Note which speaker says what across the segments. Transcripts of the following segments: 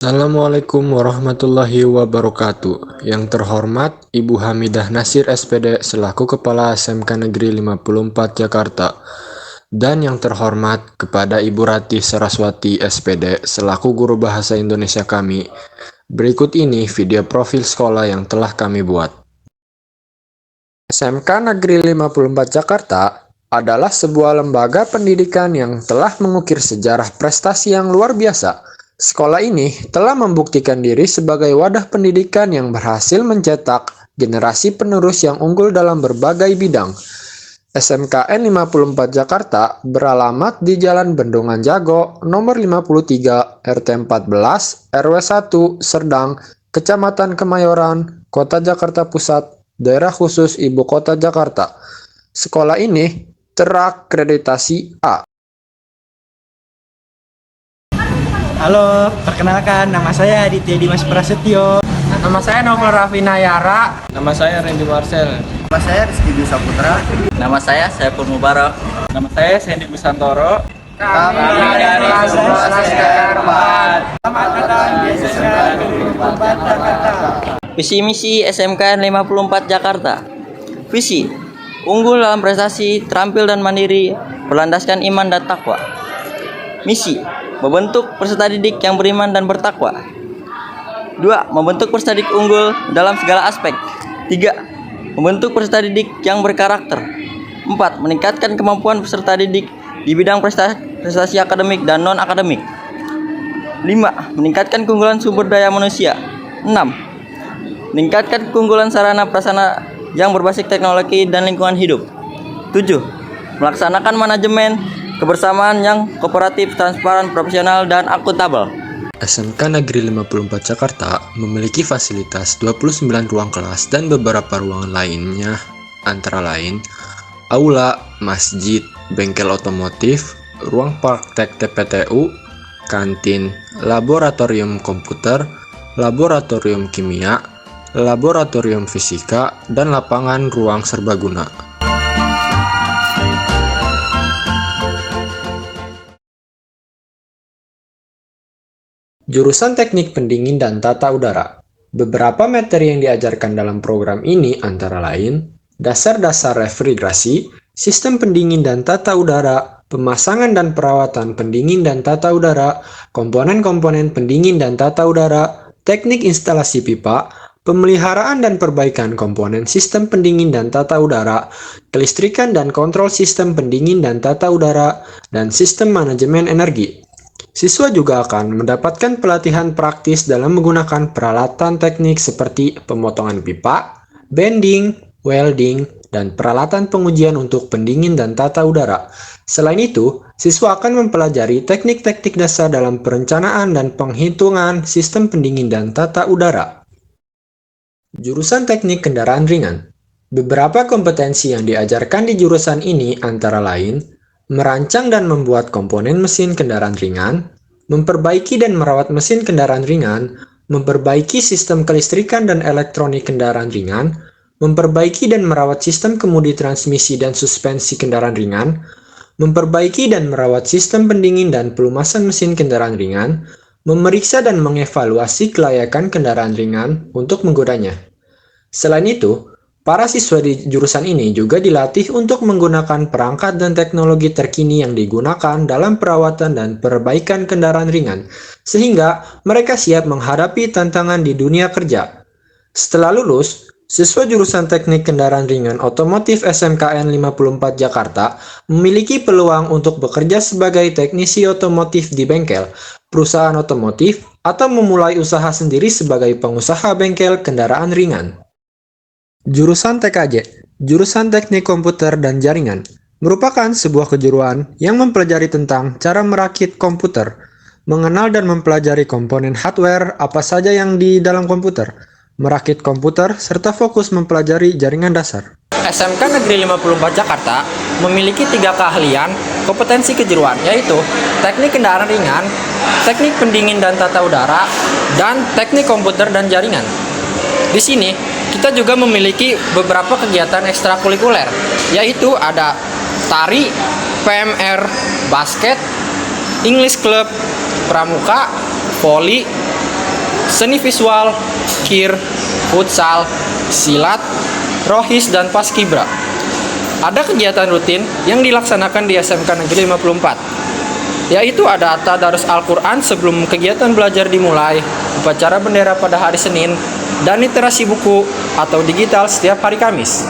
Speaker 1: Assalamualaikum warahmatullahi wabarakatuh. Yang terhormat Ibu Hamidah Nasir SPD selaku Kepala SMK Negeri 54 Jakarta. Dan yang terhormat kepada Ibu Ratih Saraswati SPD selaku Guru Bahasa Indonesia kami. Berikut ini video profil sekolah yang telah kami buat. SMK Negeri 54 Jakarta adalah sebuah lembaga pendidikan yang telah mengukir sejarah prestasi yang luar biasa. Sekolah ini telah membuktikan diri sebagai wadah pendidikan yang berhasil mencetak generasi penerus yang unggul dalam berbagai bidang. SMKN 54 Jakarta beralamat di Jalan Bendungan Jago, nomor 53, RT 14, RW 1, Serdang, Kecamatan Kemayoran, Kota Jakarta Pusat, Daerah Khusus Ibu Kota Jakarta. Sekolah ini terakreditasi A.
Speaker 2: Halo, perkenalkan nama saya Aditya Dimas Prasetyo.
Speaker 3: Nama saya Novel Rafina Yara.
Speaker 4: Nama saya Randy Marcel.
Speaker 5: Nama saya Rizky Dwi Saputra.
Speaker 6: Nama saya Saiful Mubarak.
Speaker 4: Nama saya Sandy Wisantoro.
Speaker 3: Kami dari SMK 4.
Speaker 2: Selamat datang di SMK Negeri 54 Jakarta.
Speaker 6: Visi misi SMK 54 Jakarta. Visi: unggul dalam prestasi, terampil dan mandiri, berlandaskan iman dan takwa. Misi: membentuk peserta didik yang beriman dan bertakwa. 2. Membentuk peserta didik unggul dalam segala aspek. 3. Membentuk peserta didik yang berkarakter. 4. Meningkatkan kemampuan peserta didik di bidang prestasi akademik dan non-akademik. 5. Meningkatkan keunggulan sumber daya manusia. 6. Meningkatkan keunggulan sarana prasarana yang berbasis teknologi dan lingkungan hidup. 7. Melaksanakan manajemen kebersamaan yang kooperatif, transparan, profesional, dan akuntabel.
Speaker 1: SMK Negeri 54 Jakarta memiliki fasilitas 29 ruang kelas dan beberapa ruangan lainnya, antara lain aula, masjid, bengkel otomotif, ruang praktek TPTU, kantin, laboratorium komputer, laboratorium kimia, laboratorium fisika, dan lapangan ruang serbaguna. Jurusan Teknik Pendingin dan Tata Udara. Beberapa materi yang diajarkan dalam program ini antara lain dasar-dasar refrigerasi, sistem pendingin dan tata udara, pemasangan dan perawatan pendingin dan tata udara, komponen-komponen pendingin dan tata udara, teknik instalasi pipa, pemeliharaan dan perbaikan komponen sistem pendingin dan tata udara, kelistrikan dan kontrol sistem pendingin dan tata udara, dan sistem manajemen energi. Siswa juga akan mendapatkan pelatihan praktis dalam menggunakan peralatan teknik seperti pemotongan pipa, bending, welding, dan peralatan pengujian untuk pendingin dan tata udara. Selain itu, siswa akan mempelajari teknik-teknik dasar dalam perencanaan dan penghitungan sistem pendingin dan tata udara. Jurusan Teknik Kendaraan Ringan. Beberapa kompetensi yang diajarkan di jurusan ini antara lain merancang dan membuat komponen mesin kendaraan ringan, memperbaiki dan merawat mesin kendaraan ringan, memperbaiki sistem kelistrikan dan elektronik kendaraan ringan, memperbaiki dan merawat sistem kemudi transmisi dan suspensi kendaraan ringan, memperbaiki dan merawat sistem pendingin dan pelumasan mesin kendaraan ringan, memeriksa dan mengevaluasi kelayakan kendaraan ringan untuk menggunanya. Selain itu, para siswa di jurusan ini juga dilatih untuk menggunakan perangkat dan teknologi terkini yang digunakan dalam perawatan dan perbaikan kendaraan ringan, sehingga mereka siap menghadapi tantangan di dunia kerja. Setelah lulus, siswa jurusan Teknik Kendaraan Ringan Otomotif SMKN 54 Jakarta memiliki peluang untuk bekerja sebagai teknisi otomotif di bengkel, perusahaan otomotif, atau memulai usaha sendiri sebagai pengusaha bengkel kendaraan ringan. Jurusan TKJ, Jurusan Teknik Komputer dan Jaringan, merupakan sebuah kejuruan yang mempelajari tentang cara merakit komputer, mengenal dan mempelajari komponen hardware apa saja yang di dalam komputer, merakit komputer, serta fokus mempelajari jaringan dasar.
Speaker 3: SMK Negeri 54 Jakarta memiliki 3 keahlian kompetensi kejuruan, yaitu teknik kendaraan ringan, teknik pendingin dan tata udara, dan teknik komputer dan jaringan. Di sini, kita juga memiliki beberapa kegiatan ekstrakurikuler, yaitu ada tari, PMR, basket, English Club, pramuka, voli, seni visual, kir, futsal, silat, rohis, dan paskibra. Ada kegiatan rutin yang dilaksanakan di SMK Negeri 54, yaitu ada tadarus Al-Quran sebelum kegiatan belajar dimulai, upacara bendera pada hari Senin, dan literasi buku atau digital setiap hari Kamis.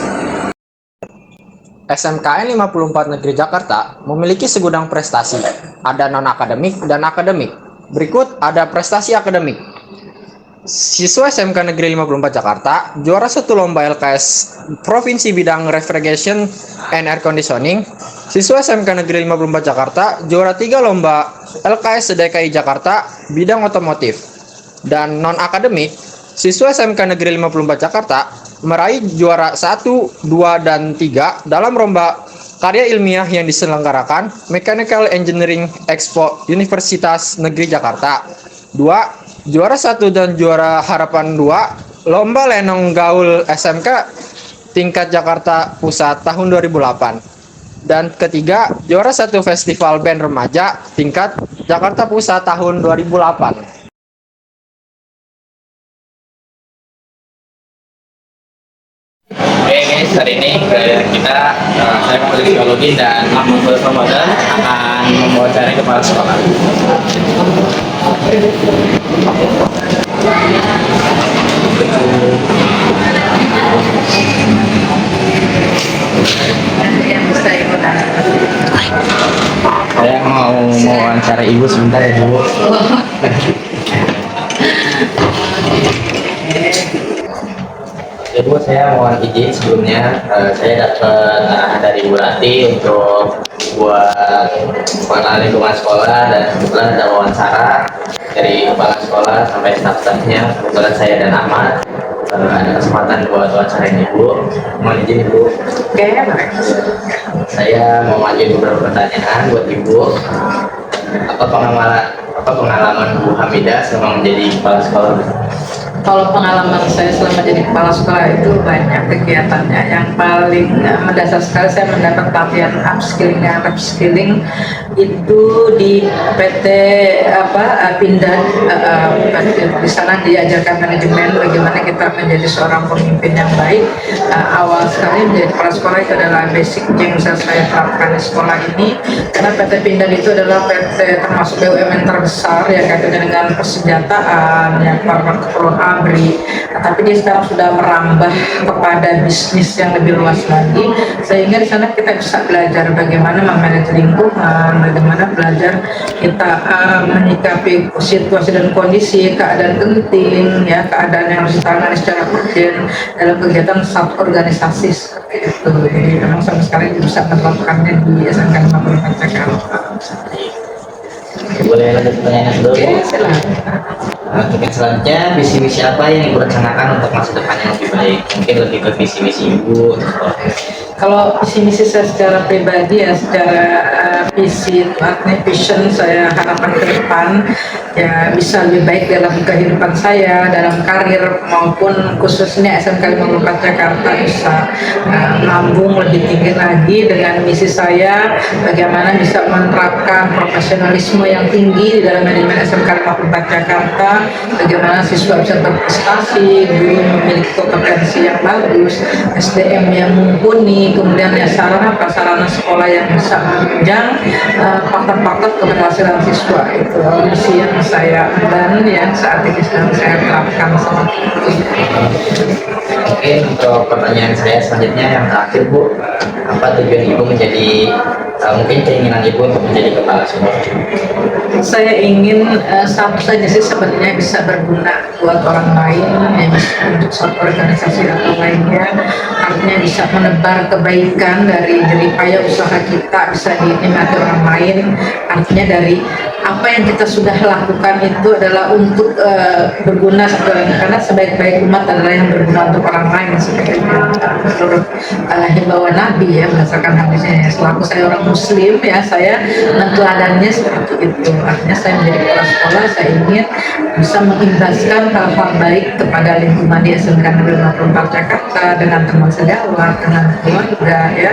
Speaker 1: SMKN 54 Negeri Jakarta memiliki segudang prestasi, ada non-akademik dan akademik. Berikut ada prestasi akademik. Siswa SMK Negeri 54 Jakarta juara 1 lomba LKS Provinsi bidang Refrigeration and Air Conditioning. Siswa SMK Negeri 54 Jakarta juara 3 lomba LKS DKI Jakarta bidang otomotif. Dan non-akademik, siswa SMK Negeri 54 Jakarta meraih juara 1, 2, dan 3 dalam lomba karya ilmiah yang diselenggarakan Mechanical Engineering Expo Universitas Negeri Jakarta. 2. Juara 1 dan juara harapan 2 lomba lenong gaul SMK tingkat Jakarta Pusat tahun 2008. Dan ketiga, juara 1 festival band remaja tingkat Jakarta Pusat tahun 2008.
Speaker 4: Oke guys, hari ini saya Pak Psikologi dan Ahmad Ramadan akan mewawancarai kepala sekolah. Saya mau mewawancara ibu sebentar ya Bu. Bu, saya mohon izin sebelumnya, saya dapat arahan dari Bu Rati untuk buat pengenalan lingkungan sekolah, dan kebetulan ada wawancara dari kepala sekolah sampai staf-stafnya. Kebetulan saya dan Ahmad ada kesempatan buat wawancarain Ibu. Mohon izin Ibu. Oke, saya mau ngajuin beberapa pertanyaan buat Ibu. Apa pengalaman Bu Hamidah selama menjadi kepala sekolah?
Speaker 7: Kalau pengalaman saya selama jadi kepala sekolah itu banyak kegiatannya. Yang paling mendasar sekali saya mendapat pelatihan upskilling dan reskilling itu di PT Pindad. Di sana diajarkan manajemen, bagaimana kita menjadi seorang pemimpin yang baik. Awal sekali menjadi kepala sekolah itu adalah basic yang bisa saya terapkan di sekolah ini, karena PT Pindad itu adalah PT termasuk BUMN terbesar yang kaitannya dengan persenjataan, yang merupakan keperluan ABRI, tapi dia sekarang sudah merambah kepada bisnis yang lebih luas lagi, sehingga di sana kita bisa belajar bagaimana memanage lingkungan, bagaimana belajar kita menyikapi situasi dan kondisi, keadaan genting, ya, keadaan yang harus ditangani secara urgent dalam kegiatan satu organisasi seperti itu. Jadi memang sama sekali bisa menerapkannya di SMK 54 Jakarta.
Speaker 4: Boleh lanjut pertanyaan dulu?
Speaker 7: Oke, silakan.
Speaker 4: Untuk yang selanjutnya, visi misi apa yang Ibu rencanakan untuk masa depan yang lebih baik? Mungkin lebih ke visi misi Ibu.
Speaker 7: Kalau visi misi saya secara pribadi, ya, secara visi artinya vision, saya harapan ke depan ya bisa lebih baik dalam kehidupan saya, dalam karir, maupun khususnya SMK 54 Jakarta bisa melambung lebih tinggi lagi dengan misi saya, bagaimana bisa menerapkan profesionalisme yang tinggi di dalam manajemen SMK 54 Jakarta, bagaimana siswa bisa berprestasi, guru memiliki kompetensi yang bagus, SDM yang mumpuni, kemudian ya sarana prasarana sekolah yang bisa menunjang faktor-faktor keberhasilan siswa. Itu misi yang saya dan yang saat ini sedang saya terapkan seperti itu.
Speaker 4: Oke, untuk pertanyaan saya selanjutnya yang terakhir Bu, apa tujuan Ibu menjadi mungkin keinginan Ibu untuk menjadi kepala sekolah?
Speaker 7: Saya ingin satu saja sih sebenarnya, bisa berguna buat orang lain, ya, untuk suatu organisasi atau lainnya, artinya bisa menebar kebaikan dari jeripaya usaha kita bisa dinikmati orang lain, artinya dari apa yang kita sudah lakukan itu adalah untuk berguna, karena sebaik-baik umat adalah yang berguna untuk orang lain, seperti menurut himbauan Nabi, ya, berdasarkan hadisnya, ya. Selaku saya orang muslim ya, saya menteladannya seperti itu. Artinya saya menjadi kepala sekolah, saya ingin bisa mengimbaskan hal-hal baik kepada lingkungan di SMK Negeri 54 Jakarta dengan teman sejawat, dengan keluarga ya,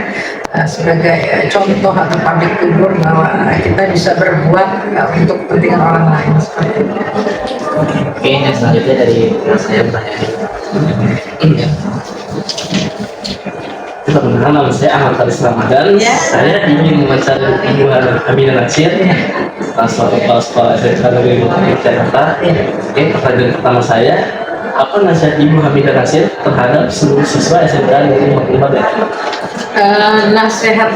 Speaker 7: sebagai contoh atau public figure bahwa kita bisa berbuat untuk kepentingan orang lain seperti itu.
Speaker 4: Oke, yang selanjutnya dari saya pertanyaan. Perkenalkan, nama saya Ahmad Faris Ramadan. Saya ingin mencari Ibu Aminah Natsir, salah kepala sekolah SMK Negeri 54 Jakarta. Oke, pertanyaan pertama saya, apa nasihat Ibu Hamidah Natsir terhadap seluruh siswa SMK Negeri 54 Jakarta?
Speaker 7: Nasihat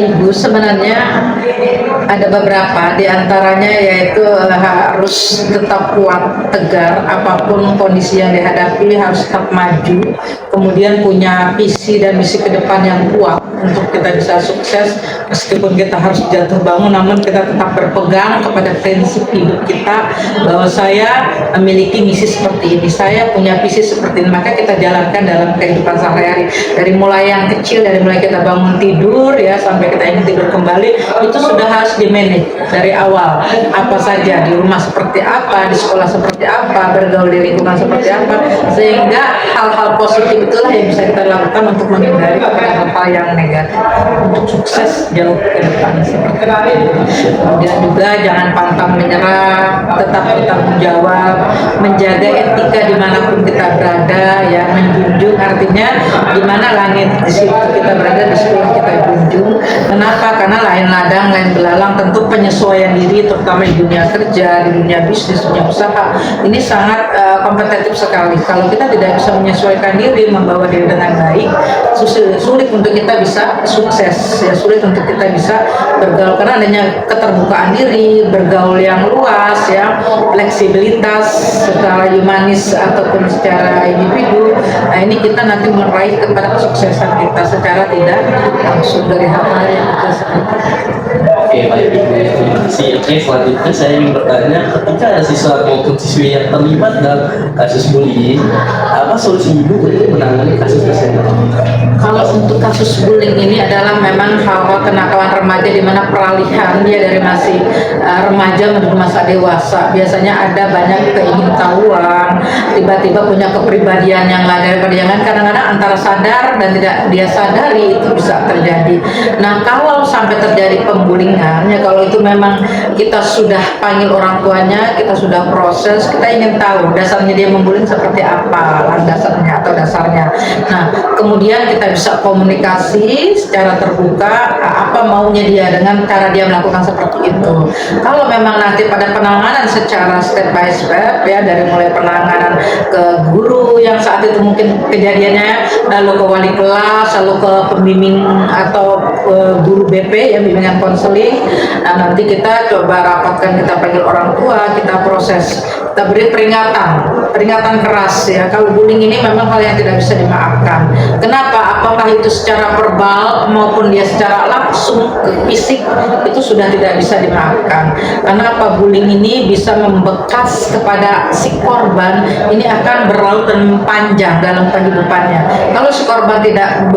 Speaker 7: ibu sebenarnya ada beberapa, diantaranya yaitu harus tetap kuat, tegar, apapun kondisi yang dihadapi harus tetap maju, kemudian punya visi dan misi ke depan yang kuat untuk kita bisa sukses. Meskipun kita harus jatuh bangun, namun kita tetap berpegang kepada prinsip hidup kita bahwa saya memiliki misi seperti ini, saya punya visi seperti ini, maka kita jalankan dalam kehidupan sehari-hari, dari mulai yang kecil, dari mulai kita bangun tidur ya sampai kita ingin tidur kembali, itu sudah harus di-manage dari awal. Apa saja di rumah seperti apa, di sekolah seperti apa, bergaul di lingkungan seperti apa, sehingga hal-hal positif itulah yang bisa kita lakukan untuk menghindari hal-hal yang negatif untuk sukses jauh ke depan seperti itu. Kemudian juga jangan pantang menyerah, tetap bertanggung jawab, menjaga etika dimanapun kita berada ya, menjunjung, artinya di mana langit di situ kita berada, di situ kita junjung. Kenapa? Karena lain ladang lain belalang, tentu penyesuaian diri terutama di dunia kerja, di dunia bisnis, dunia usaha ini sangat kompetitif sekali. Kalau kita tidak bisa menyesuaikan diri, membawa diri dengan baik, sulit untuk kita bisa sukses ya, sulit untuk kita bisa bergaul karena adanya keterbukaan diri, bergaul yang luas ya, fleksibilitas secara humanis ataupun secara individu. Nah ini kita nanti meraih kepada kesuksesan kita secara tidak langsung dari hal-hal yang kita sebutkan.
Speaker 4: Oke, baik Ibu, terima kasih. Oke, selanjutnya saya ingin bertanya, ketika ada siswa maupun siswi yang terlibat dalam kasus bullying, apa solusi Ibu untuk menangani kasus tersebut?
Speaker 7: Kalau untuk kasus bullying ini adalah memang hal-hal kenakalan remaja di mana peralihan dia dari masih remaja menuju masa dewasa. Biasanya ada banyak keingintahuan, tiba-tiba punya kepribadian yang lain daripada yang lain. Kadang-kadang antara sadar dan tidak dia sadari itu bisa terjadi. Nah, kalau sampai terjadi pembulingan, ya kalau itu memang kita sudah panggil orang tuanya, kita sudah proses, kita ingin tahu dasarnya dia membuling seperti apa, landasannya atau dasarnya. Nah, kemudian kita bisa komunikasi secara terbuka apa maunya dia dengan cara dia melakukan seperti itu. Kalau memang nanti pada penanganan secara step by step ya, dari mulai penanganan ke guru yang saat itu mungkin kejadiannya, lalu ke wali kelas, lalu ke pembimbing atau guru BP ya, bimbingan konseling. Nah, nanti kita coba rapatkan, kita panggil orang tua, kita proses, kita beri peringatan keras ya. Kalau bullying ini memang hal yang tidak bisa dimaafkan. Kenapa? Apakah itu secara verbal maupun dia secara langsung fisik, itu sudah tidak bisa dimaafkan. Karena apa? Bullying ini bisa membekas kepada si korban, ini akan berlaut dan panjang dalam kehidupannya. Kalau si korban tidak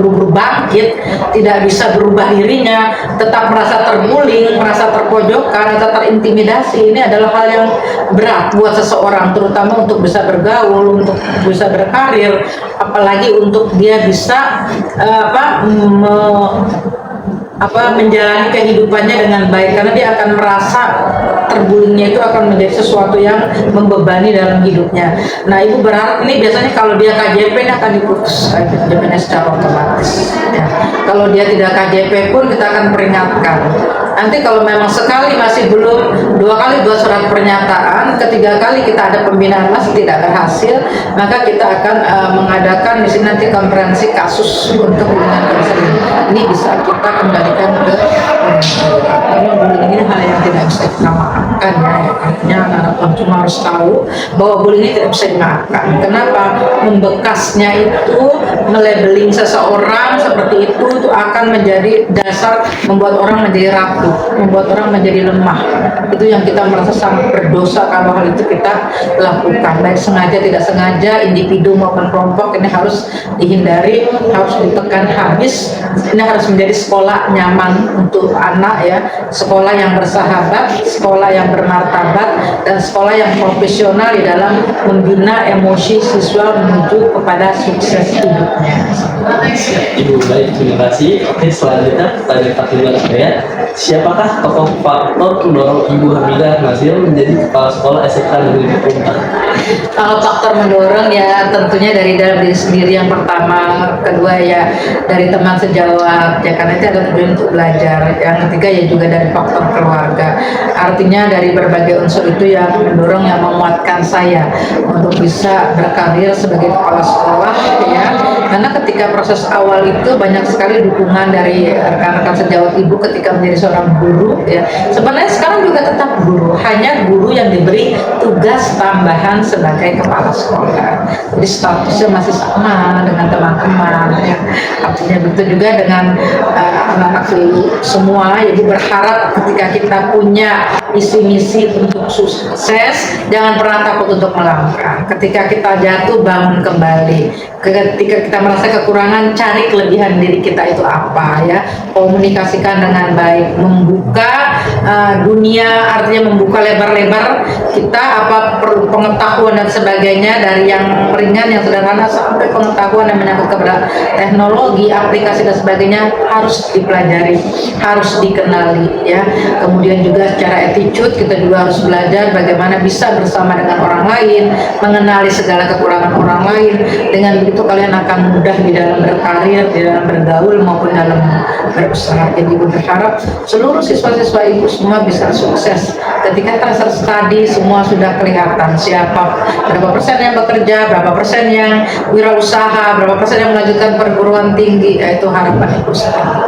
Speaker 7: buru-buru bangkit, tidak bisa berubah dirinya, tetap merasa terbullying, merasa terpojokkan atau terintimidasi, ini adalah hal yang berat buat seseorang, terutama untuk bisa bergaul, untuk bisa berkarir, apalagi untuk dia bisa menjalani kehidupannya dengan baik, karena dia akan merasa terbullyingnya itu akan menjadi sesuatu yang membebani dalam hidupnya. Nah, Ibu berharap ini biasanya kalau dia KJP ini akan diputus KJP-nya secara otomatis ya. Kalau dia tidak KJP pun kita akan peringatkan. Nanti kalau memang sekali masih belum, 2 kali 2 surat pernyataan, ketiga kali kita ada pembinaan masih tidak berhasil, maka kita akan mengadakan di sini nanti konferensi kasus untuk hubungan konseling. Ini bisa kita kembalikan ke karena bullying ini hal yang tidak bisa kita maafkan ya. Artinya anak-anak cuma harus tahu bahwa bullying ini tidak bisa dimaafkan. Kenapa? Membekasnya itu, melabeling seseorang seperti itu akan menjadi dasar membuat orang menjadi rapuh, membuat orang menjadi lemah. Itu yang kita merasa sangat berdosa kalau hal itu kita lakukan, baik sengaja tidak sengaja, individu maupun kelompok. Ini harus dihindari, harus ditekan habis. Ini harus menjadi sekolah nyaman untuk anak ya, sekolah yang bersahabat, sekolah yang bermartabat, dan sekolah yang profesional di dalam membina emosi siswa menuju kepada sukses hidupnya.
Speaker 8: Ibu, baik, terima kasih. Oke, selanjutnya pertanyaan kedua saya, siapakah tokoh faktor mendorong Ibu Hamidah Nasir menjadi kepala sekolah SMK Negeri 4?
Speaker 7: Kalau faktor mendorong ya tentunya dari dalam diri sendiri yang pertama, kedua ya dari teman sejawat ya, karena itu ada tujuan untuk belajar. Yang ketiga ya juga dari faktor keluarga. Artinya dari berbagai unsur itu yang mendorong, yang menguatkan saya untuk bisa berkarir sebagai kepala sekolah ya. Karena ketika proses awal itu banyak sekali dukungan dari rekan-rekan sejawat ibu ketika menjadi seorang guru ya. Sebenarnya sekarang juga tetap guru, hanya guru yang diberi tugas tambahan sebagai kepala sekolah. Jadi statusnya masih sama dengan teman-teman ya. Artinya begitu juga dengan anak-anak semua. Jadi berharap ketika kita punya misi-misi untuk sukses, jangan pernah takut untuk melangkah. Ketika kita jatuh, bangun kembali. Ketika kita merasa kekurangan, cari kelebihan diri kita itu apa ya. Komunikasikan dengan baik, membuka dunia, artinya membuka lebar-lebar kita, apa perlu pengetahuan dan sebagainya, dari yang ringan, yang sederhana sampai pengetahuan yang menyangkut kepada teknologi, aplikasi dan sebagainya harus dipelajari, harus dikenali ya. Kemudian juga secara attitude kita juga harus belajar bagaimana bisa bersama dengan orang lain, mengenali segala kekurangan orang lain. Dengan begitu kalian akan mudah di dalam berkarir, di dalam bergaul maupun dalam berusaha. Jadi ibu berharap seluruh siswa-siswa ibu semua bisa sukses. Ketika transfer study semua sudah kelihatan siapa, berapa persen yang bekerja, berapa persen yang wirausaha, berapa persen yang melanjutkan perguruan tinggi. Itu harapan ibu sekarang.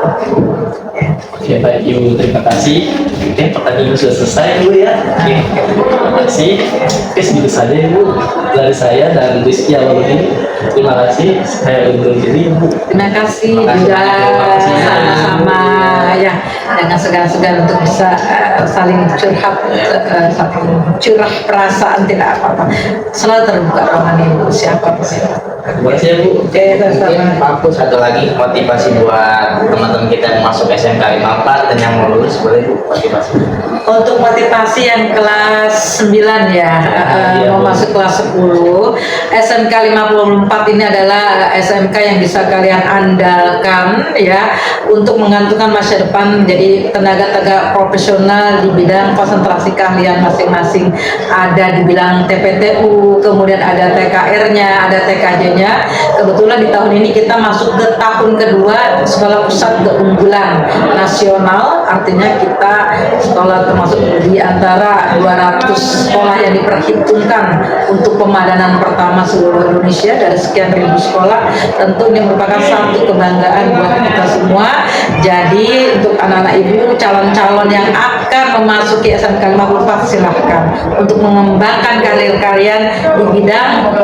Speaker 8: Oke, baik Ibu, terima kasih. Oke, pertanyaan Ibu sudah selesai Ibu ya. Oke, terima kasih. Oke, segitu saja Ibu dari saya dan Rizky Awaludin. Terima kasih. Saya undur diri Ibu.
Speaker 7: Terima kasih juga, sama-sama ya, dengan segan-segan untuk bisa saling curhat, saling curah perasaan, tidak apa-apa. Selalu terbuka ruangan ibu siapapun.
Speaker 8: Terima kasih Bu.
Speaker 7: Oke,
Speaker 4: Mungkin
Speaker 7: sama-sama.
Speaker 4: Pak Pu, satu lagi motivasi buat teman-teman kita yang masuk SMK 54 dan yang mau lulus, boleh Bu motivasi?
Speaker 7: Untuk motivasi yang kelas 9 ya, mau masuk kelas 10, SMK 54 ini adalah SMK yang bisa kalian andalkan ya untuk menggantungkan masa depan menjadi tenaga-tenaga profesional di bidang konsentrasi keahlian masing-masing. Ada di bidang TPTU, kemudian ada TKR-nya, ada TKJ-nya. Kebetulan di tahun ini kita masuk ke tahun kedua sekolah pusat keunggulan nasional, artinya kita sekolah termasuk di antara 200 sekolah yang diperhitungkan untuk pemadanan pertama seluruh Indonesia dari sekian ribu sekolah. Tentu ini merupakan satu kebanggaan buat kita semua. Jadi untuk anak-anak ibu, calon-calon yang akan memasuki SMK 54 silahkan untuk mengembangkan karir kalian di bidang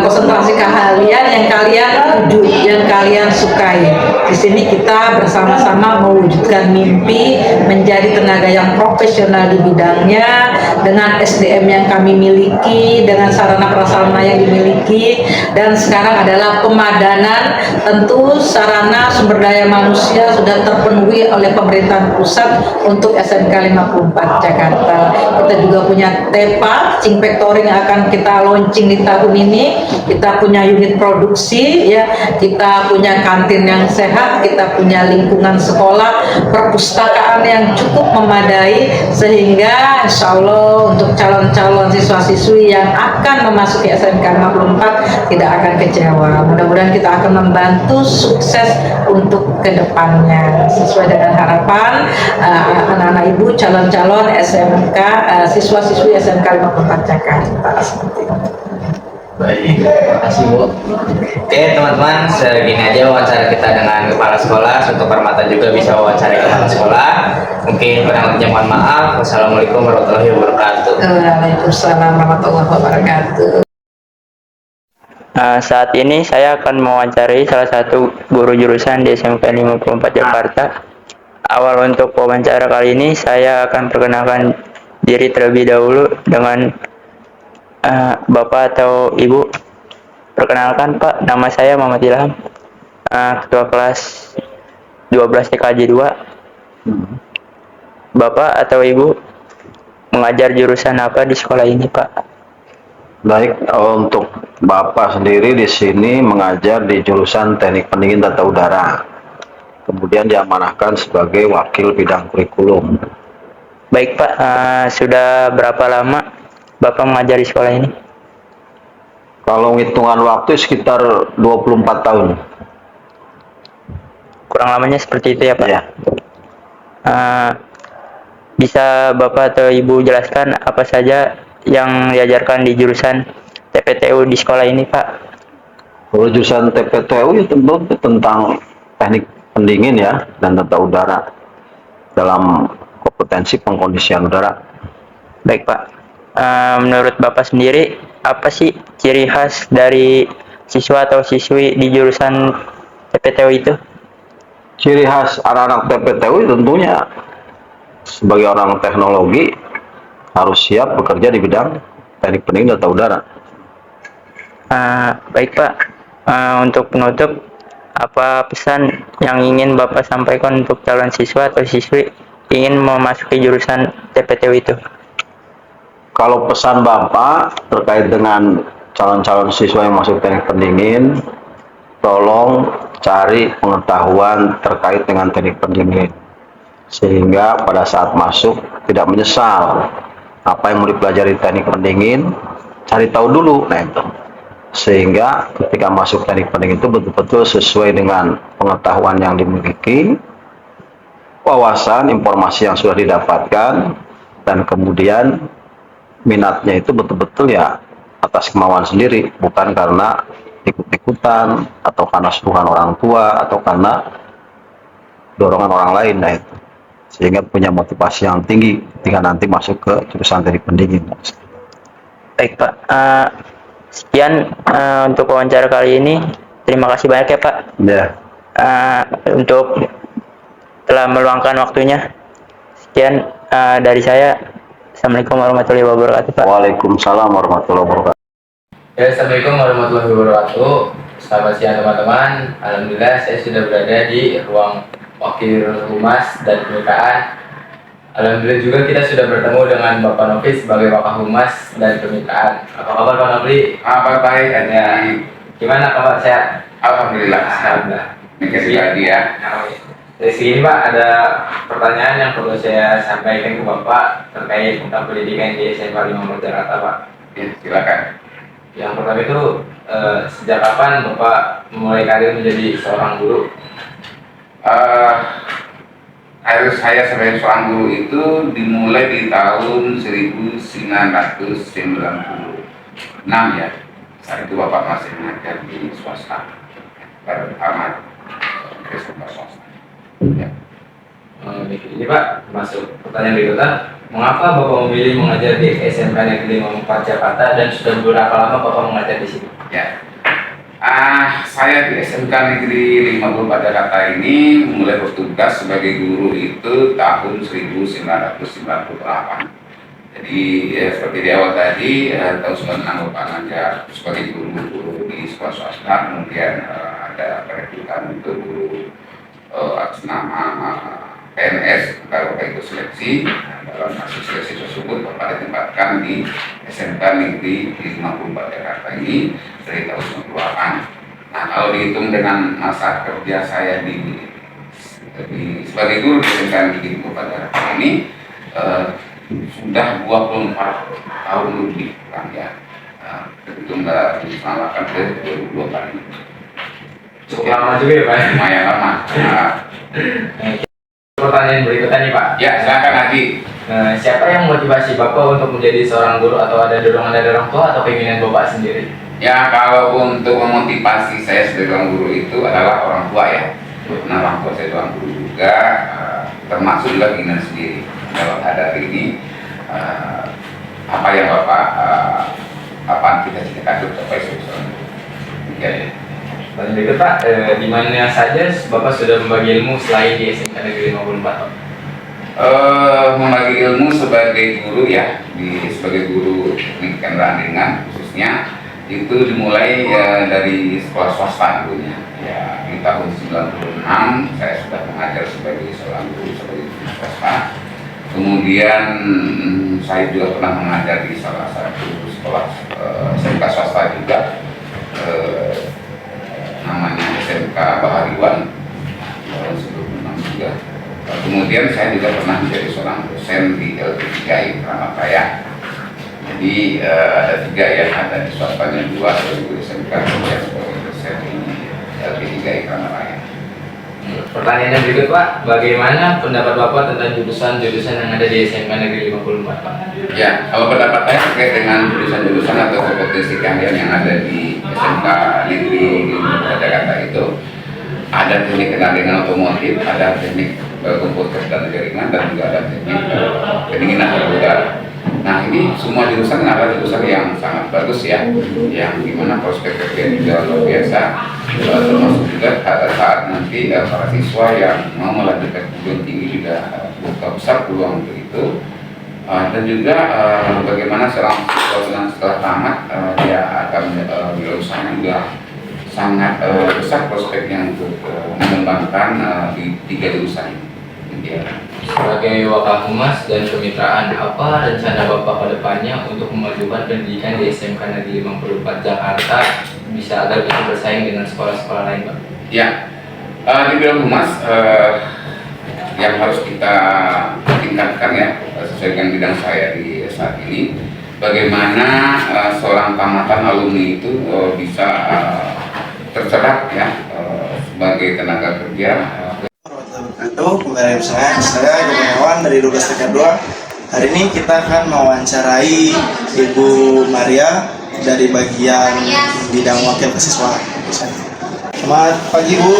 Speaker 7: konsentrasi keahlian yang kalian tuju, yang kalian sukai. Di sini kita bersama-sama mewujudkan mimpi menjadi tenaga yang profesional di bidangnya dengan SDM yang kami miliki, dengan sarana prasarana yang dimiliki, dan sekarang adalah pemadanan. Tentu sarana sumber daya manusia sudah terpenuhi oleh pemerintahan pusat untuk SMK 54 Jakarta. Kita juga punya TEPA, Think Factory, yang akan kita launching di tahun ini. Kita punya unit produksi ya, kita punya kantin yang sehat, kita punya lingkungan sekolah, perpustakaan yang cukup memadai, sehingga insya Allah untuk calon-calon siswa-siswi yang akan memasuki SMK 54 tidak akan kecewa. Mudah-mudahan kita akan membantu sukses untuk kedepannya sesuai dengan harapan anak-anak ibu calon-calon SMK, siswa-siswi SMK 54 Jakarta. Seperti itu.
Speaker 4: Baik, terima kasih Bu. Oke teman-teman, segini aja wawancara kita dengan kepala sekolah. Untuk Permata juga bisa wawancara kepala sekolah. Mungkin kurang lebihnya mohon maaf. Wassalamualaikum warahmatullahi wabarakatuh.
Speaker 7: Waalaikumsalam warahmatullahi wabarakatuh.
Speaker 6: Saat ini saya akan mewawancarai salah satu guru jurusan di SMK 54 Jakarta. Awal untuk wawancara kali ini saya akan perkenalkan diri terlebih dahulu dengan Bapak atau Ibu. Perkenalkan Pak, nama saya Muhammad Ilham, Ketua Kelas 12 TKJ 2. Bapak atau Ibu mengajar jurusan apa di sekolah ini Pak?
Speaker 9: Baik, untuk Bapak sendiri di sini mengajar di jurusan Teknik Pendingin Tata Udara. Kemudian diamanahkan sebagai wakil bidang kurikulum.
Speaker 6: Baik Pak, sudah berapa lama Bapak mengajar di sekolah ini?
Speaker 9: Kalau hitungan waktu sekitar 24 tahun.
Speaker 6: Kurang lamanya seperti itu ya Pak?
Speaker 9: Ya.
Speaker 6: Bisa Bapak atau Ibu jelaskan apa saja yang diajarkan di jurusan TPTU di sekolah ini Pak?
Speaker 9: Kalau jurusan TPTU itu tentu tentang teknik pendingin ya dan tata udara dalam kompetensi pengkondisian udara.
Speaker 6: Baik Pak, menurut Bapak sendiri apa sih ciri khas dari siswa atau siswi di jurusan TPTU itu?
Speaker 9: Ciri khas anak-anak TPTU tentunya sebagai orang teknologi harus siap bekerja di bidang teknik pendingin tata udara.
Speaker 6: Baik Pak, untuk penutup, apa pesan yang ingin Bapak sampaikan untuk calon siswa atau siswi ingin memasuki jurusan TPTU itu?
Speaker 9: Kalau pesan Bapak terkait dengan calon-calon siswa yang masuk teknik pendingin, tolong cari pengetahuan terkait dengan teknik pendingin. Sehingga pada saat masuk tidak menyesal. Apa yang mau dipelajari teknik pendingin, cari tahu dulu. Nah itu. Sehingga ketika masuk teknik pendingin itu betul-betul sesuai dengan pengetahuan yang dimiliki, wawasan, informasi yang sudah didapatkan, dan kemudian minatnya itu betul-betul ya atas kemauan sendiri, bukan karena ikut-ikutan atau karena suruhan orang tua atau karena dorongan orang lain. Nah itu sehingga punya motivasi yang tinggi ketika nanti masuk ke jurusan teknik pendingin.
Speaker 6: Baik Pak, sekian untuk wawancara kali ini. Terima kasih banyak ya Pak.
Speaker 9: Ya.
Speaker 6: Untuk telah meluangkan waktunya. Sekian dari saya. Assalamualaikum warahmatullahi wabarakatuh Pak.
Speaker 9: Waalaikumsalam warahmatullahi wabarakatuh.
Speaker 3: Ya, Assalamualaikum warahmatullahi wabarakatuh. Selamat siang teman-teman. Alhamdulillah saya sudah berada di ruang wakil humas dan pemilikaan. Alhamdulillah juga kita sudah bertemu dengan Bapak Novi sebagai Wakil Humas dan Pemilikaan. Apa kabar Pak Novi?
Speaker 10: Apa baik aja.
Speaker 3: Gimana kabar sehat?
Speaker 10: Alhamdulillah.
Speaker 3: Alhamdulillah.
Speaker 10: Mikir lagi ya.
Speaker 3: Dari sini Pak ada pertanyaan yang perlu saya sampaikan ke Bapak terkait tentang pendidikan di SMK 54 Jakarta Pak.
Speaker 10: Ya, silakan.
Speaker 3: Yang pertama itu sejak kapan Bapak memulai karir menjadi seorang guru?
Speaker 10: Karir saya sebagai seorang guru itu dimulai di tahun 1996 ya. Saat itu Bapak masih mengajar di swasta. Pertama di swasta. Ya.
Speaker 3: Ini Pak, masuk pertanyaan berikutnya. Mengapa Bapak memilih mengajar di SMK Negeri 54 Jakarta dan sudah berapa lama Bapak mengajar di sini?
Speaker 10: Ya. Saya di SMK Negeri 54 Jakarta ini mulai bertugas sebagai guru itu tahun 1998. Jadi seperti di awal tadi, tahun 96 Bapak ngajar sebagai guru di sekolah swasta, kemudian ada perekrutan untuk guru atas nama PNS, kalau Bapak ikut seleksi. Dalam hasil seleksi tersebut Bapak ditempatkan di SMK Negeri 54 Jakarta ini dari tahun 98. Nah, kalau dihitung dengan masa kerja saya sebagai guru di SMK Negeri 54 Jakarta ini sudah 24 tahun lebih kan ya. Itu nggak disamakan ke 22 kali.
Speaker 3: Cukup lama juga ya Pak?
Speaker 10: Lumayan lama.
Speaker 3: Pertanyaan berikutnya nih Pak.
Speaker 10: Ya, silakan Adi.
Speaker 3: Siapa yang motivasi Bapak untuk menjadi seorang guru, atau ada dorongan dari orang tua atau keinginan Bapak sendiri?
Speaker 10: Ya, kalau untuk memotivasi saya sebagai seorang guru itu adalah orang tua ya. Karena orang tua saya seorang guru juga, termasuk juga keinginan sendiri. Kalau ada ini, apa yang apa kita cita-cita untuk capai seorang guru. Ya.
Speaker 3: Dan berikut Pak, di mana saja Bapak sudah membagi ilmu selain di SMK Negeri 54 Pak?
Speaker 10: Membagi ilmu sebagai guru ya, sebagai guru teknik kendaraan ringan khususnya itu dimulai dari sekolah swasta dulunya. Ya, di tahun 96 saya sudah mengajar sebagai seorang guru sebagai guru swasta. Kemudian saya juga pernah mengajar di salah satu sekolah SMK swasta juga, namanya SMK Bahariwan tahun 96 juga. Kemudian saya juga pernah menjadi seorang dosen di LP3I Kramat Raya. Jadi ada 3 ya, ada di swastanya 2 sebagai guru SMK, kemudian sebagai dosen di LP3I Kramat Raya.
Speaker 3: Pertanyaannya berikut Pak, bagaimana pendapat Bapak tentang jurusan-jurusan yang ada di SMK Negeri 54 Pak?
Speaker 10: Ya, kalau pendapat saya terkait dengan jurusan-jurusan atau kompetensi keahlian yang ada di SMK Negeri 54 Jakarta itu, ada teknik kendaraan otomotif, ada teknik komputer dan jaringan, dan juga ada teknik pendinginan udara. Nah, ini semua jurusan adalah jurusan yang sangat bagus ya, yang dimana prospek kerja juga luar biasa, termasuk juga pada saat nanti para siswa yang mau melanjutkan perguruan tinggi juga buka besar peluang untuk itu. Dan juga bagaimana seorang siswa setelah tamat dia akan lulusannya juga sangat besar prospeknya untuk mengembangkan di 3 jurusan ini.
Speaker 3: Sebagai Wakaphumas dan kemitraan, apa rencana Bapak ke depannya untuk memajukan pendidikan di SMK Negeri 54 Jakarta bisa agar bisa bersaing dengan sekolah-sekolah lain Pak?
Speaker 10: Ya, di bidang humas yang harus kita tingkatkan ya, sesuai dengan bidang saya di saat ini, bagaimana seorang tamatan alumni itu bisa terserap ya sebagai tenaga kerja.
Speaker 5: Kembali saya Gunawan dari 12 TK2. Hari ini kita akan mewawancarai Ibu Maria dari bagian bidang wakil siswa. Selamat pagi Bu.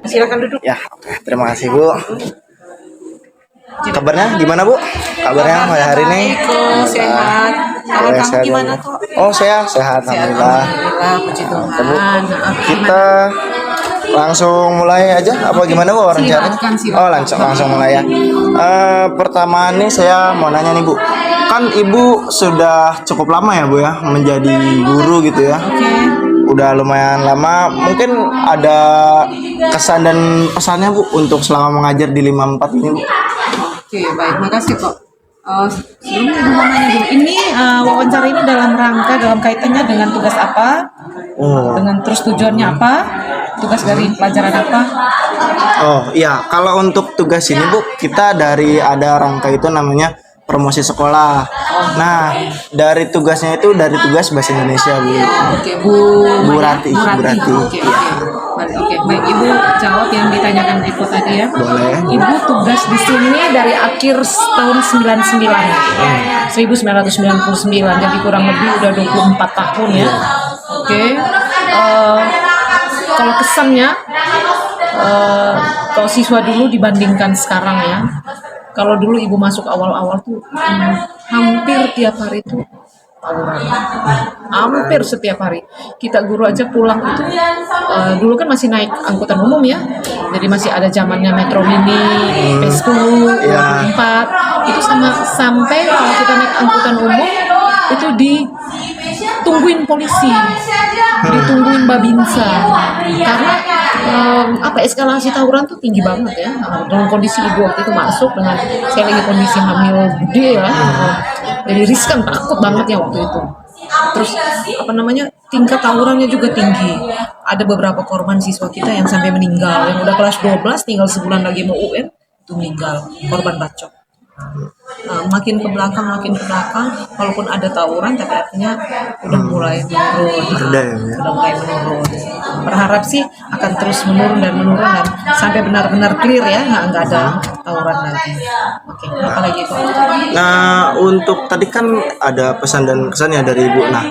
Speaker 7: Silakan duduk.
Speaker 5: Ya, oke. Terima kasih Bu. Kabarnya gimana Bu? Kabarnya hari ini?
Speaker 7: Sehat. Kalau kamu
Speaker 5: Sehat,
Speaker 7: gimana
Speaker 5: Bu.
Speaker 7: kok?
Speaker 5: Oh, saya sehat alhamdulillah.
Speaker 7: Alhamdulillah, puji Tuhan.
Speaker 5: Kita langsung mulai aja apa gimana Bu rencananya? Oh, langsung mulai ya. Pertama nih saya mau nanya nih Bu. Kan Ibu sudah cukup lama ya Bu ya menjadi guru gitu ya. Udah lumayan lama. Mungkin ada kesan dan pesannya Bu untuk selama mengajar di 54 ini Bu.
Speaker 7: Oke, baik, makasih kok. Sebelumnya Ibu mau nanya dulu, ini wawancara ini dalam kaitannya dengan tugas apa? Dengan terus tujuannya apa? Tugas dari pelajaran apa?
Speaker 5: Oh iya, kalau untuk tugas ini Bu, kita dari ada rangka itu namanya promosi sekolah. Nah, dari tugasnya itu dari tugas bahasa Indonesia Bu.
Speaker 7: Oke,
Speaker 5: Bu Rati.
Speaker 7: Oke, baik, Ibu jawab yang ditanyakan Eko tadi ya.
Speaker 5: Boleh.
Speaker 7: Ibu tugas di sini dari akhir tahun 1999, jadi kurang lebih udah 24 tahun ya. Oke. Kalau kesannya, kalau siswa dulu dibandingkan sekarang ya. Kalau dulu Ibu masuk awal-awal tuh hampir tiap hari tuh tawuran, hampir setiap hari. Kita guru aja pulang itu dulu kan masih naik angkutan umum ya, jadi masih ada zamannya Metro Mini, P10, 24 itu sampai kalau kita naik angkutan umum itu ditungguin polisi, ditungguin babinsa, karena eskalasi tawuran tuh tinggi banget ya. Dalam kondisi Ibu waktu itu masuk dengan saya lagi kondisi hamil gede ya, jadi riskan, takut banget ya waktu itu. Terus tingkat tawurannya juga tinggi. Ada beberapa korban siswa kita yang sampai meninggal, yang udah kelas 12 tinggal sebulan lagi mau UN itu meninggal, korban bacok. Nah, makin ke belakang, walaupun ada tawuran, tapi artinya udah mulai menurun. Udah mulai menurun. berharap sih akan terus menurun dan sampai benar-benar clear ya, nggak ada tawuran lagi. Oke, apa lagi itu?
Speaker 5: Nah, untuk tadi kan ada pesan dan kesannya dari Ibu. Nah,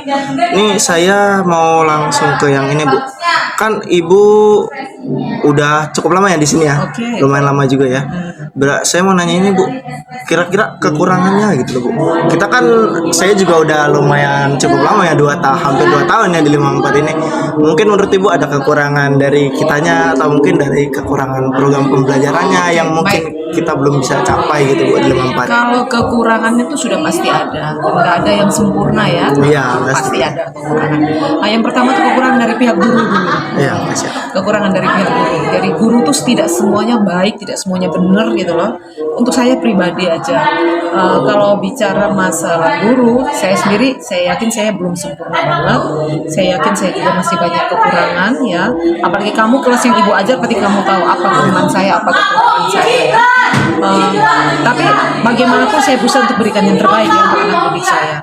Speaker 5: ini saya mau langsung ke yang ini, Bu. Kan Ibu udah cukup lama ya di sini ya,
Speaker 7: Oke.
Speaker 5: lumayan lama juga ya. Saya mau nanya ini, Bu, kira-kira kekurangannya gitu loh, Bu. Kita kan, saya juga udah lumayan cukup lama ya, hampir 2 tahun ya di 54 ini. Mungkin menurut Ibu ada kekurangan dari kitanya atau mungkin dari kekurangan program pembelajarannya yang mungkin kita belum bisa capai gitu, Bu, di 54.
Speaker 7: Kalau kekurangannya itu sudah pasti ada, nggak ada yang sempurna ya.
Speaker 5: Iya,
Speaker 7: Pasti ada kekurangan. Nah, yang pertama itu kekurangan dari pihak guru dulu.
Speaker 5: Iya, Mas ya.
Speaker 7: Kekurangan dari pihak guru. Jadi guru tuh tidak semuanya baik, tidak semuanya benar gitu loh. Untuk saya pribadi aja, kalau bicara masalah guru, saya sendiri, saya yakin saya belum sempurna banget. Saya yakin saya juga masih banyak kekurangan ya. Apalagi kamu kelas yang ibu ajar, pasti kamu tahu apa kelemahan saya, apa kekurangan saya. Tapi bagaimanapun saya berusaha untuk berikan yang terbaik ya untuk anak didik saya.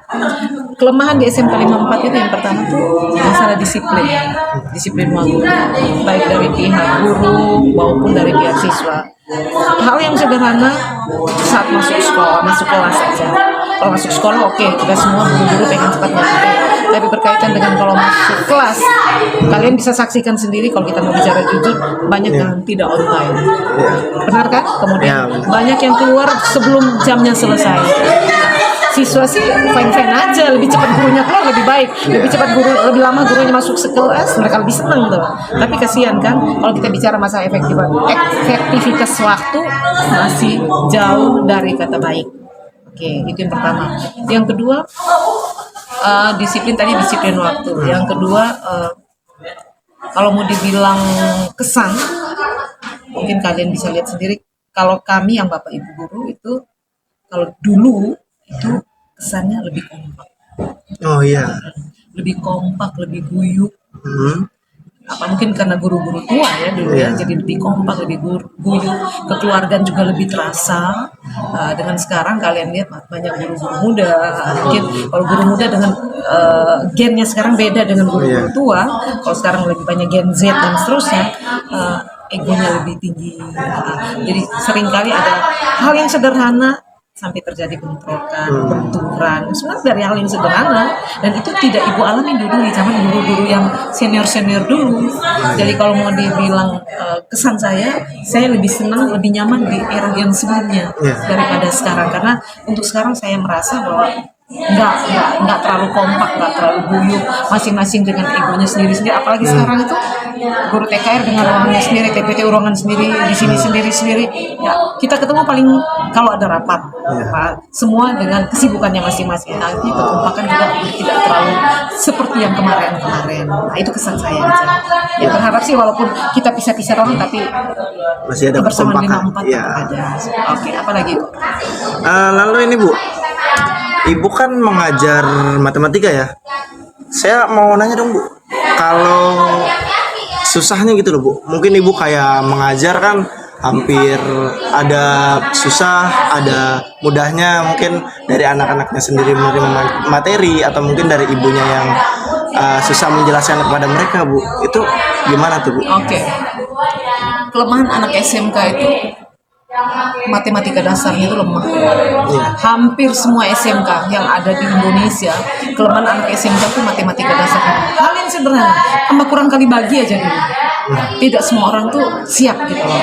Speaker 7: Kelemahan di SMK 54 itu yang pertama tuh masalah disiplin waktu, baik dari pihak guru maupun dari pihak siswa. Hal yang sederhana saat masuk kelas saja. Kalau masuk sekolah oke, kita semua guru-guru pengen cepat nyampe. Tapi berkaitan dengan kalau masuk kelas, kalian bisa saksikan sendiri kalau kita mau bicara jujur, banyak yang tidak on time. Benar kan? Kemudian banyak yang keluar sebelum jamnya selesai. Siswa sih fine-fine aja, lebih cepat gurunya keluar lebih baik, lebih lama gurunya masuk kelas, mereka lebih senang tuh. Tapi kasihan kan, kalau kita bicara masalah efektivitas waktu masih jauh dari kata baik. Oke, itu yang pertama. Yang kedua, disiplin waktu. Yang kedua, kalau mau dibilang kesan, mungkin kalian bisa lihat sendiri. Kalau kami yang Bapak Ibu guru itu, kalau dulu itu kesannya lebih kompak.
Speaker 5: Oh iya.
Speaker 7: Lebih kompak, lebih guyup. Apa mungkin karena guru-guru tua ya dulu ya, jadi lebih kompak, lebih guyup. Kekeluargaan juga lebih terasa. Dengan sekarang kalian lihat banyak guru-guru muda. Mungkin kalau guru muda dengan gennya sekarang beda dengan guru-guru tua. Kalau sekarang lebih banyak gen Z dan seterusnya. Egonya lebih tinggi. Jadi seringkali ada hal yang sederhana sampai terjadi bentrokan, benturan. Sebenarnya dari hal yang sederhana, dan itu tidak ibu alami dulu di zaman guru-guru yang senior dulu. Jadi kalau mau dibilang kesan saya lebih senang, lebih nyaman di era yang sebelumnya daripada sekarang. Karena untuk sekarang saya merasa bahwa nggak terlalu kompak, nggak terlalu guyup, masing-masing dengan egonya sendiri-sendiri. Apalagi sekarang itu guru TKR dengan ruangannya sendiri, TPT ruangan sendiri, di sini sendiri-sendiri. Ya, kita ketemu paling kalau ada rapat, semua dengan kesibukannya masing-masing. Nah, itu kekompakan juga tidak terlalu seperti yang kemarin-kemarin. Nah, itu kesan saya aja. Ya, berharap sih walaupun kita pisah-pisah ruangan, tapi
Speaker 5: masih ada
Speaker 7: kebersamaan 54
Speaker 5: ya.
Speaker 7: ada. Oke, apa lagi?
Speaker 5: Lalu ini Bu, Ibu kan mengajar matematika ya. Saya mau nanya dong Bu, kalau susahnya gitu loh Bu, mungkin Ibu kayak mengajar kan hampir ada susah, ada mudahnya, mungkin dari anak-anaknya sendiri menerima materi atau mungkin dari ibunya yang susah menjelaskan kepada mereka Bu. Itu gimana tuh Bu?
Speaker 7: Oke. Kelemahan anak SMK itu matematika dasarnya itu lemah. Hampir semua SMK yang ada di Indonesia, kelemahan anak SMK itu matematika dasarnya. Hal yang sederhana, tambah kurang kali bagi aja dulu. Tidak semua orang tuh siap gitu loh.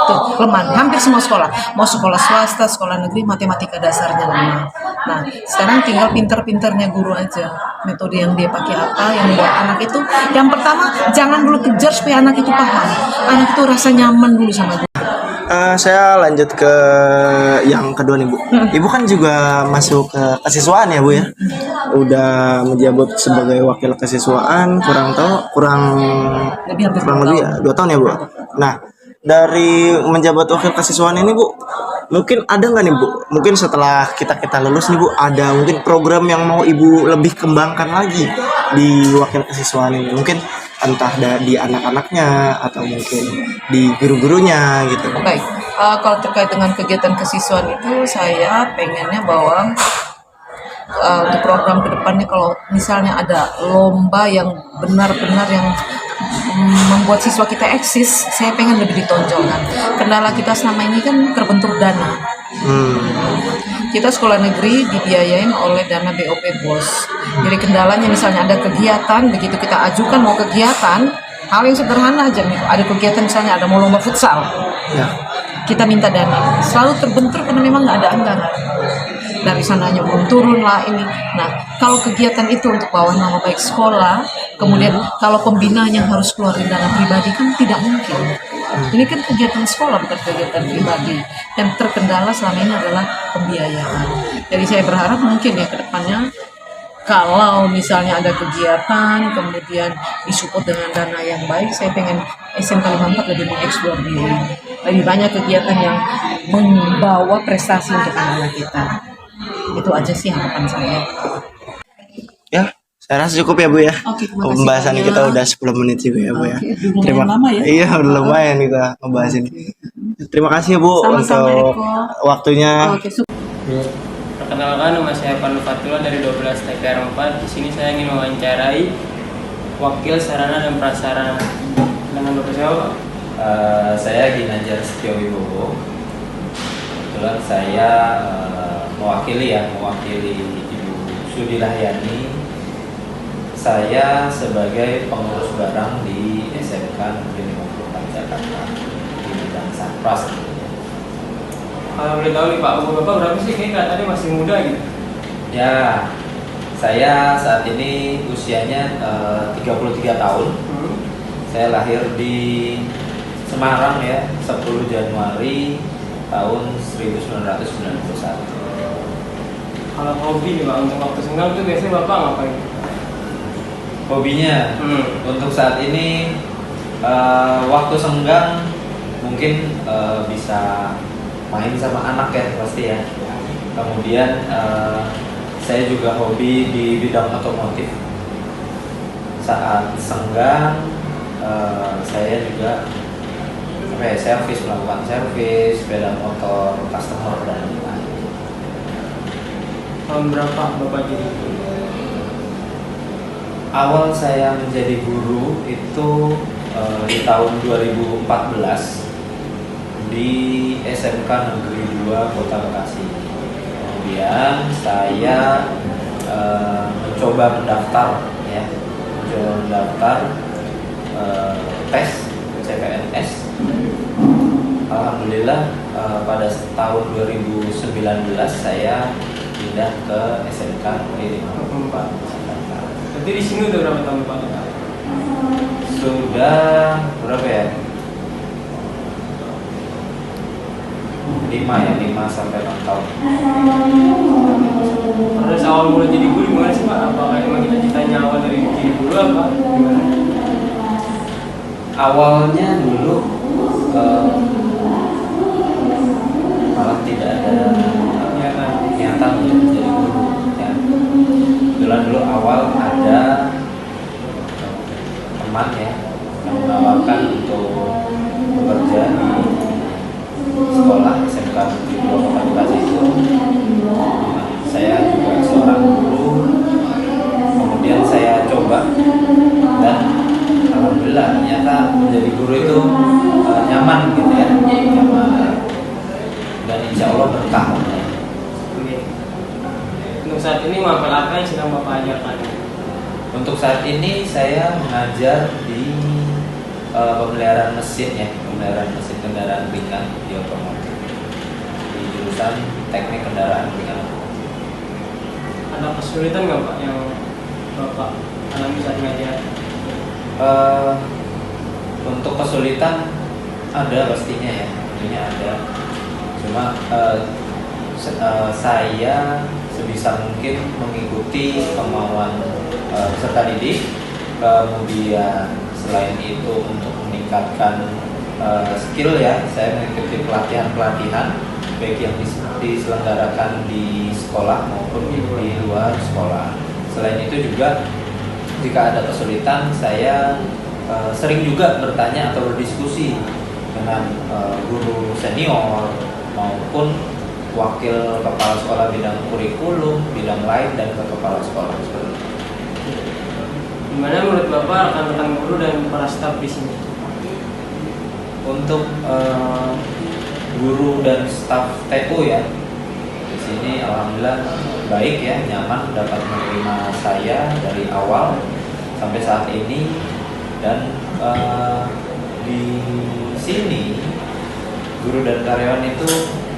Speaker 7: Tuh, lemah. Hampir semua sekolah, mau sekolah swasta, sekolah negeri, matematika dasarnya lemah. Nah, sekarang tinggal pinter-pinternya guru aja. Metode yang dia pakai apa, yang buat anak itu. Yang pertama, jangan dulu kejar supaya anak itu paham. Anak itu rasa nyaman dulu sama guru.
Speaker 5: Saya lanjut ke yang kedua nih Bu. Ibu kan juga masuk ke kesiswaan ya Bu ya. Udah menjabat sebagai wakil kesiswaan kurang lebih ya 2 tahun ya Bu. Nah, dari menjabat wakil kesiswaan ini Bu, mungkin ada nggak nih Bu? Mungkin setelah kita lulus nih Bu, ada mungkin program yang mau Ibu lebih kembangkan lagi di wakil kesiswaan ini. Mungkin entah di anak-anaknya atau mungkin di guru-gurunya gitu.
Speaker 7: Baik, kalau terkait dengan kegiatan kesiswaan itu saya pengennya bahwa untuk program kedepannya kalau misalnya ada lomba yang benar-benar yang membuat siswa kita eksis, saya pengen lebih ditonjolkan. Kendala kita selama ini kan terbentur dana. Kita sekolah negeri dibiayain oleh dana BOP BOS. Jadi kendalanya misalnya ada kegiatan, begitu kita ajukan mau kegiatan, hal yang sederhana aja nih, ada kegiatan misalnya ada mau lomba futsal, kita minta dana, selalu terbentur karena memang nggak ada anggaran. Dari sananya belum turun lah ini. Nah, kalau kegiatan itu untuk bawa nama baik sekolah, kemudian kalau pembinanya harus keluarin dana pribadi kan tidak mungkin. Ini kan kegiatan sekolah bukan kegiatan pribadi. Yang terkendala selama ini adalah pembiayaan. Jadi saya berharap mungkin ya ke depannya kalau misalnya ada kegiatan kemudian disupport dengan dana yang baik, saya pengen SMK 54 lebih mengeksplor diri. Lebih banyak kegiatan yang membawa prestasi untuk anak-anak kita. Itu aja sih harapan saya.
Speaker 5: Ya, saya rasa cukup ya Bu ya.
Speaker 7: Oke, terima kasih
Speaker 5: Pembahasan
Speaker 7: banyak.
Speaker 5: kita udah 10 menit juga ya Bu ya.
Speaker 7: Oke, lumayan lama ya.
Speaker 5: Iya, udah lumayan kita ngebahas ini. Terima kasih ya Bu
Speaker 7: Sama-sama,
Speaker 5: untuk
Speaker 7: Eko.
Speaker 5: waktunya.
Speaker 7: Oke,
Speaker 11: Perkenalkan, nama saya Pandu Fatullah dari 12 TKR 4. Di sini saya ingin mewawancarai Wakil Sarana dan Prasarana. Dengan Bapak siapa?
Speaker 4: Saya Ginanjar Setio Wibowo. Kebetulan saya mewakili Ibu Sudi Lahyani. Saya sebagai pengurus barang di SMK Negeri 54 Jakarta di bidang Satpras.
Speaker 11: Kalau boleh tahu nih Pak, umur Bapak berapa sih? Kayaknya tadi masih muda gitu.
Speaker 4: Ya, saya saat ini usianya 33 tahun. Saya lahir di Semarang ya, 10 Januari tahun 1991.
Speaker 11: Kalau hobi nih Pak, untuk waktu senggang tuh biasanya Bapak ngapain?
Speaker 4: Hobinya untuk saat ini waktu senggang mungkin bisa main sama anak ya pasti ya. Kemudian saya juga hobi di bidang otomotif. Saat senggang saya juga melakukan servis sepeda motor customer dan lain-lain.
Speaker 11: Tahun berapa Bapak jadi guru?
Speaker 4: Awal saya menjadi guru itu di tahun 2014 di SMK Negeri 2 Kota Bekasi. Kemudian saya mencoba mendaftar tes CPNS. Alhamdulillah pada tahun 2019 saya pindah ke SMK Negeri 54 Jakarta.
Speaker 11: Berarti di sini udah berapa tahun Pak?
Speaker 4: Sudah berapa ya? 5 sampai 6 tahun.
Speaker 11: Terus awal mulai jadi guru gimana sih Pak? Apakah emang cita-citanya awal dari jadi guru apa? Gimana?
Speaker 4: Awalnya dulu malah tidak ada niatan untuk jadi guru ya. Kebetulan dulu awal ada teman ya yang menawarkan untuk bekerja di sekolah SMK di Kota Bekasi itu. Saya juga seorang guru, kemudian saya coba dan alhamdulillah ternyata menjadi guru itu nyaman gitu ya, nyaman dan insya Allah berkah.
Speaker 11: Untuk saat ini mapel apa yang sedang Bapak ajarkan?
Speaker 4: Untuk saat ini saya mengajar di pemeliharaan mesin ya, pemeliharaan mesin kendaraan ringan di otomotif di jurusan teknik kendaraan ringan.
Speaker 11: Ada kesulitan nggak Pak yang Bapak alami saat ngajar?
Speaker 4: Untuk kesulitan ada pastinya ya, tentunya ada. Cuma saya sebisa mungkin mengikuti kemauan peserta didik, kemudian selain itu untuk meningkatkan skill ya, saya mengikuti pelatihan-pelatihan baik yang diselenggarakan di sekolah maupun di luar sekolah. Selain itu juga jika ada kesulitan, saya sering juga bertanya atau berdiskusi dengan guru senior maupun wakil kepala sekolah bidang kurikulum, bidang lain dan ke kepala sekolah.
Speaker 11: Gimana menurut Bapak rekan-rekan guru dan para staf di sini?
Speaker 12: Untuk guru dan staf TU ya, di sini alhamdulillah baik ya, nyaman dapat menerima saya dari awal sampai saat ini. Dan di sini guru dan karyawan itu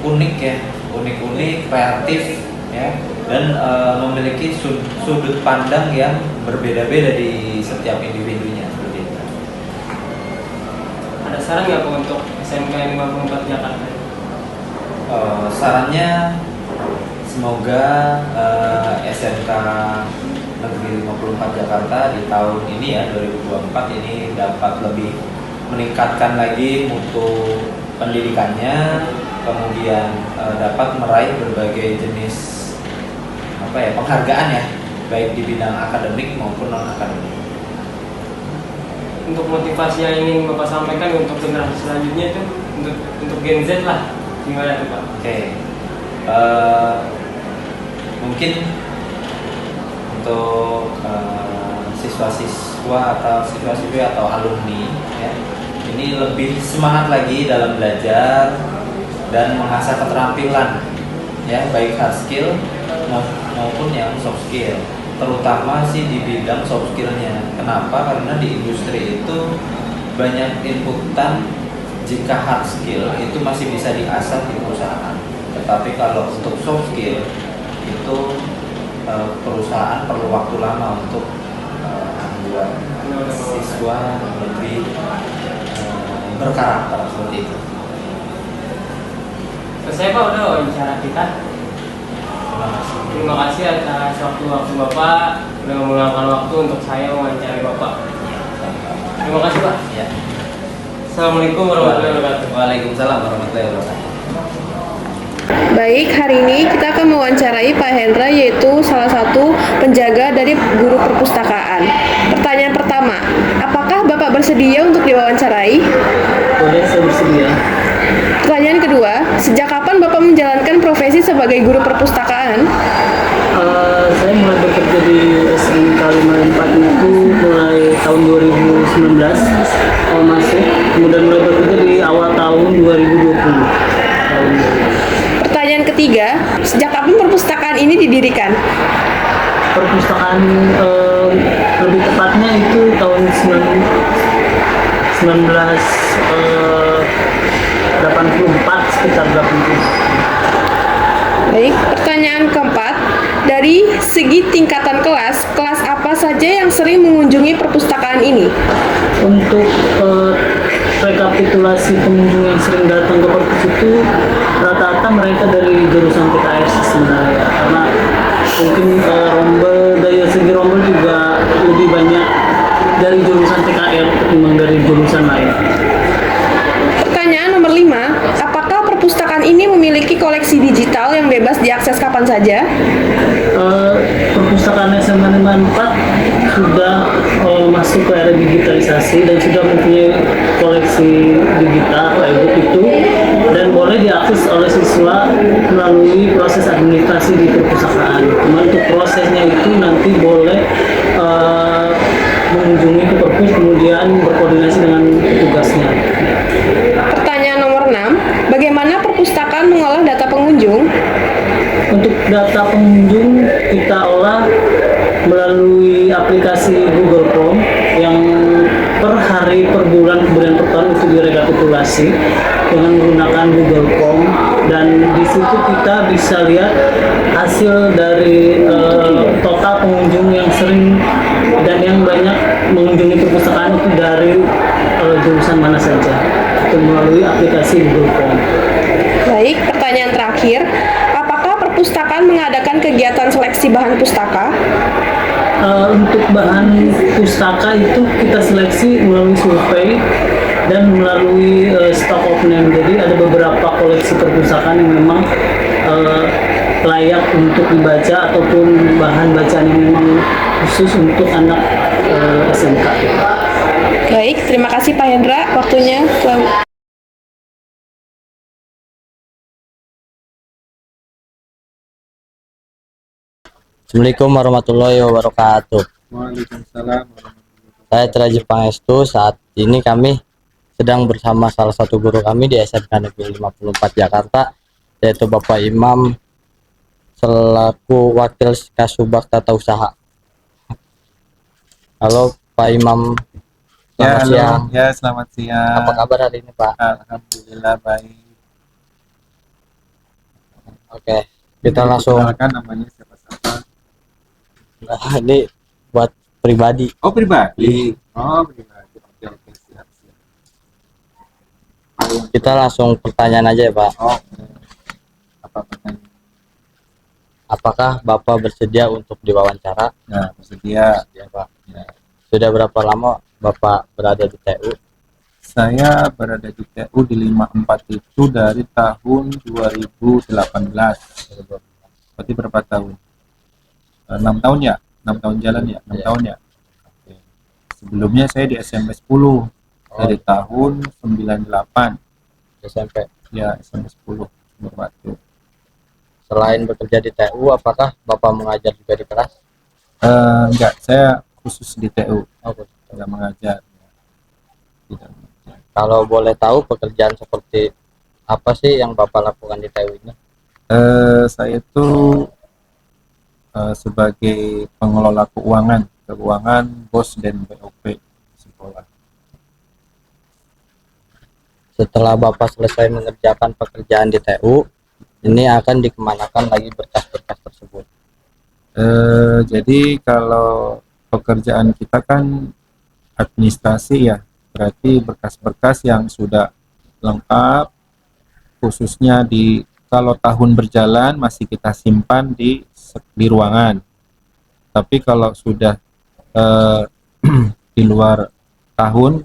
Speaker 12: unik ya, unik-unik, kreatif ya, dan memiliki sudut pandang yang berbeda-beda di setiap individunya seperti itu.
Speaker 11: Ada saran nggak Pak untuk SMK 54 Jakarta?
Speaker 12: Sarannya semoga SMK Negeri 54 Jakarta di tahun ini ya 2024 ini dapat lebih meningkatkan lagi mutu pendidikannya, kemudian dapat meraih berbagai jenis penghargaan ya, baik di bidang akademik maupun non akademik.
Speaker 11: Untuk motivasi yang ingin Bapak sampaikan untuk generasi selanjutnya itu untuk Gen Z lah, gimana tuh Pak?
Speaker 12: Oke. Mungkin untuk siswa-siswa atau siswa-siswi atau alumni ya, ini lebih semangat lagi dalam belajar dan mengasah keterampilan ya, baik hard skill maupun yang soft skill, terutama sih di bidang soft skillnya. Kenapa? Karena di industri itu banyak inputan. Jika hard skill itu masih bisa diasah di perusahaan, tetapi kalau untuk soft skill itu perusahaan perlu waktu lama untuk membuat siswa lebih berkarakter seperti itu.
Speaker 11: Selesai Pak, udah wawancara kita. Terima kasih atas waktu Bapak udah meluangkan waktu untuk saya mewawancarai Bapak. Terima kasih Pak.
Speaker 12: Ya.
Speaker 11: Assalamualaikum warahmatullahi wabarakatuh.
Speaker 12: Waalaikumsalam warahmatullahi wabarakatuh.
Speaker 13: Baik, hari ini kita akan mewawancarai Pak Hendra, yaitu salah satu penjaga dari guru perpustakaan. Pertanyaan pertama, apakah Bapak bersedia untuk diwawancarai?
Speaker 8: Boleh, saya bersedia.
Speaker 13: Pertanyaan kedua, sejak kapan Bapak menjalankan profesi sebagai guru perpustakaan?
Speaker 8: Saya mulai bekerja di SMK 54 itu mulai tahun 2019 masuk, kemudian mulai bekerja di awal tahun 2020.
Speaker 13: Pertanyaan ketiga, sejak kapan perpustakaan ini didirikan?
Speaker 8: Perpustakaan lebih tepatnya itu tahun 1984, sekitar 80.
Speaker 13: Baik, pertanyaan keempat, dari segi tingkatan kelas apa saja yang sering mengunjungi perpustakaan ini?
Speaker 8: Untuk rekapitulasi pengunjung yang sering datang ke perpus itu rata-rata mereka dari jurusan PKS sebenarnya, karena mungkin dari segi rombel juga lebih banyak dari jurusan PKL ketimbang dari jurusan lain.
Speaker 13: Pertanyaan nomor 5, apakah perpustakaan ini memiliki koleksi digital yang bebas diakses kapan saja?
Speaker 8: Perpustakaan SMK 54 sudah masuk ke era digitalisasi dan sudah mempunyai koleksi digital e-book itu, dan boleh diakses oleh siswa melalui proses administrasi di perpustakaan. Untuk prosesnya itu nanti boleh mengunjungi ke perpus, kemudian berkoordinasi dengan petugasnya.
Speaker 13: Pertanyaan nomor 6, bagaimana perpustakaan mengolah data pengunjung?
Speaker 8: Untuk data pengunjung kita olah melalui aplikasi Google Form yang per hari, per bulan, kemudian per tahun itu direkapitulasi dengan menggunakan Google Form, dan di situ kita bisa lihat hasil dari total pengunjung yang sering dan yang banyak mengunjungi perpustakaan itu dari jurusan mana saja, itu melalui aplikasi Google Form.
Speaker 13: Baik, pertanyaan terakhir, apakah perpustakaan mengadakan kegiatan seleksi bahan pustaka?
Speaker 8: Untuk bahan pustaka itu kita seleksi melalui survei dan melalui stock of name. Jadi ada beberapa koleksi perpustakaan yang memang layak untuk dibaca ataupun bahan bacaan yang memang khusus untuk anak SMK.
Speaker 13: Baik, terima kasih Pak Hendra, waktunya.
Speaker 6: Assalamualaikum warahmatullahi wabarakatuh.
Speaker 5: Waalaikumsalam.
Speaker 6: Saya Teraji Pangestu. Saat ini kami sedang bersama salah satu guru kami di SMK Negeri 54 Jakarta, yaitu Bapak Imam selaku Wakil Kasubag Tata Usaha. Halo Pak Imam, selamat siang.
Speaker 5: Ya, selamat siang.
Speaker 6: Apa kabar hari ini Pak?
Speaker 5: Alhamdulillah baik.
Speaker 6: Oke, kita langsung.
Speaker 5: Perkenalkan namanya siapa?
Speaker 6: Nah, ini buat pribadi.
Speaker 5: Oh, pribadi. Oh, pribadi. Oke, siap.
Speaker 6: Kita langsung pertanyaan aja ya Pak.
Speaker 5: Oh, apa pertanyaan?
Speaker 6: Apakah Bapak bersedia untuk diwawancara?
Speaker 5: Nah, bersedia.
Speaker 6: Ya Pak. Ya. Sudah berapa lama Bapak berada di TU?
Speaker 5: Saya berada di TU di 54 itu dari tahun 2018. Berarti berapa tahun? 6 tahun ya? 6 tahun jalan ya? 6 tahun ya? Oke. Sebelumnya saya di SMP 10 dari tahun 98.
Speaker 6: SMP?
Speaker 5: Ya, SMP 10 Sumberwatu.
Speaker 6: Selain bekerja di TU, apakah Bapak mengajar juga di kelas?
Speaker 5: Enggak, saya khusus di TU. Tidak mengajar. Tidak.
Speaker 6: Kalau boleh tahu pekerjaan seperti apa sih yang Bapak lakukan di TU ini?
Speaker 5: Saya itu sebagai pengelola keuangan BOS dan BOP sekolah.
Speaker 6: Setelah Bapak selesai mengerjakan pekerjaan di TU, ini akan dikemanakan lagi berkas-berkas tersebut?
Speaker 5: Jadi kalau pekerjaan kita kan administrasi ya, berarti berkas-berkas yang sudah lengkap, khususnya kalau tahun berjalan masih kita simpan di ruangan. Tapi kalau sudah di luar tahun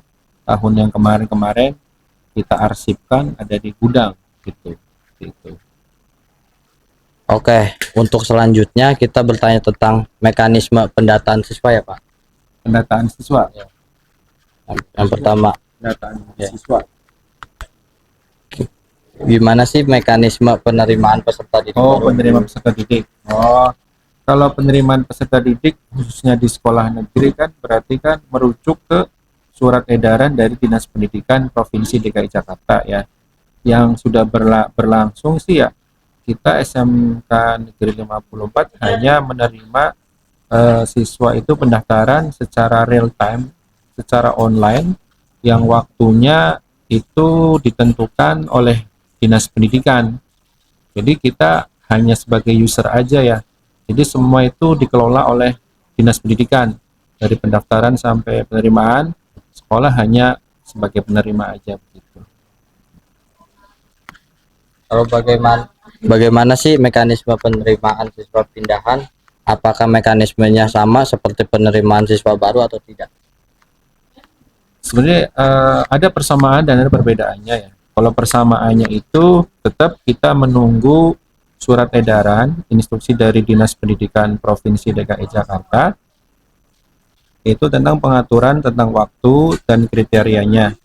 Speaker 5: yang kemarin kita arsipkan ada di gudang gitu.
Speaker 6: Oke, untuk selanjutnya kita bertanya tentang mekanisme pendataan siswa ya Pak.
Speaker 5: Pendataan siswa.
Speaker 6: Ya. Yang pertama.
Speaker 5: Pendataan siswa.
Speaker 6: Gimana sih mekanisme penerimaan peserta didik?
Speaker 5: Oh, penerimaan peserta didik. Oh, kalau penerimaan peserta didik khususnya di sekolah negeri kan berarti kan merujuk ke surat edaran dari Dinas Pendidikan Provinsi DKI Jakarta ya. Yang sudah berlangsung sih ya. Kita SMK Negeri 54 hanya menerima siswa itu pendaftaran secara real time, secara online, yang waktunya itu ditentukan oleh Dinas Pendidikan. Jadi kita hanya sebagai user aja ya. Jadi semua itu dikelola oleh Dinas Pendidikan. Dari pendaftaran sampai penerimaan, sekolah hanya sebagai penerima aja begitu.
Speaker 6: Kalau bagaimana sih mekanisme penerimaan siswa pindahan? Apakah mekanismenya sama seperti penerimaan siswa baru atau tidak?
Speaker 5: Sebenarnya ada persamaan dan ada perbedaannya ya. Kalau persamaannya itu tetap kita menunggu surat edaran instruksi dari Dinas Pendidikan Provinsi DKI Jakarta itu tentang pengaturan tentang waktu dan kriterianya.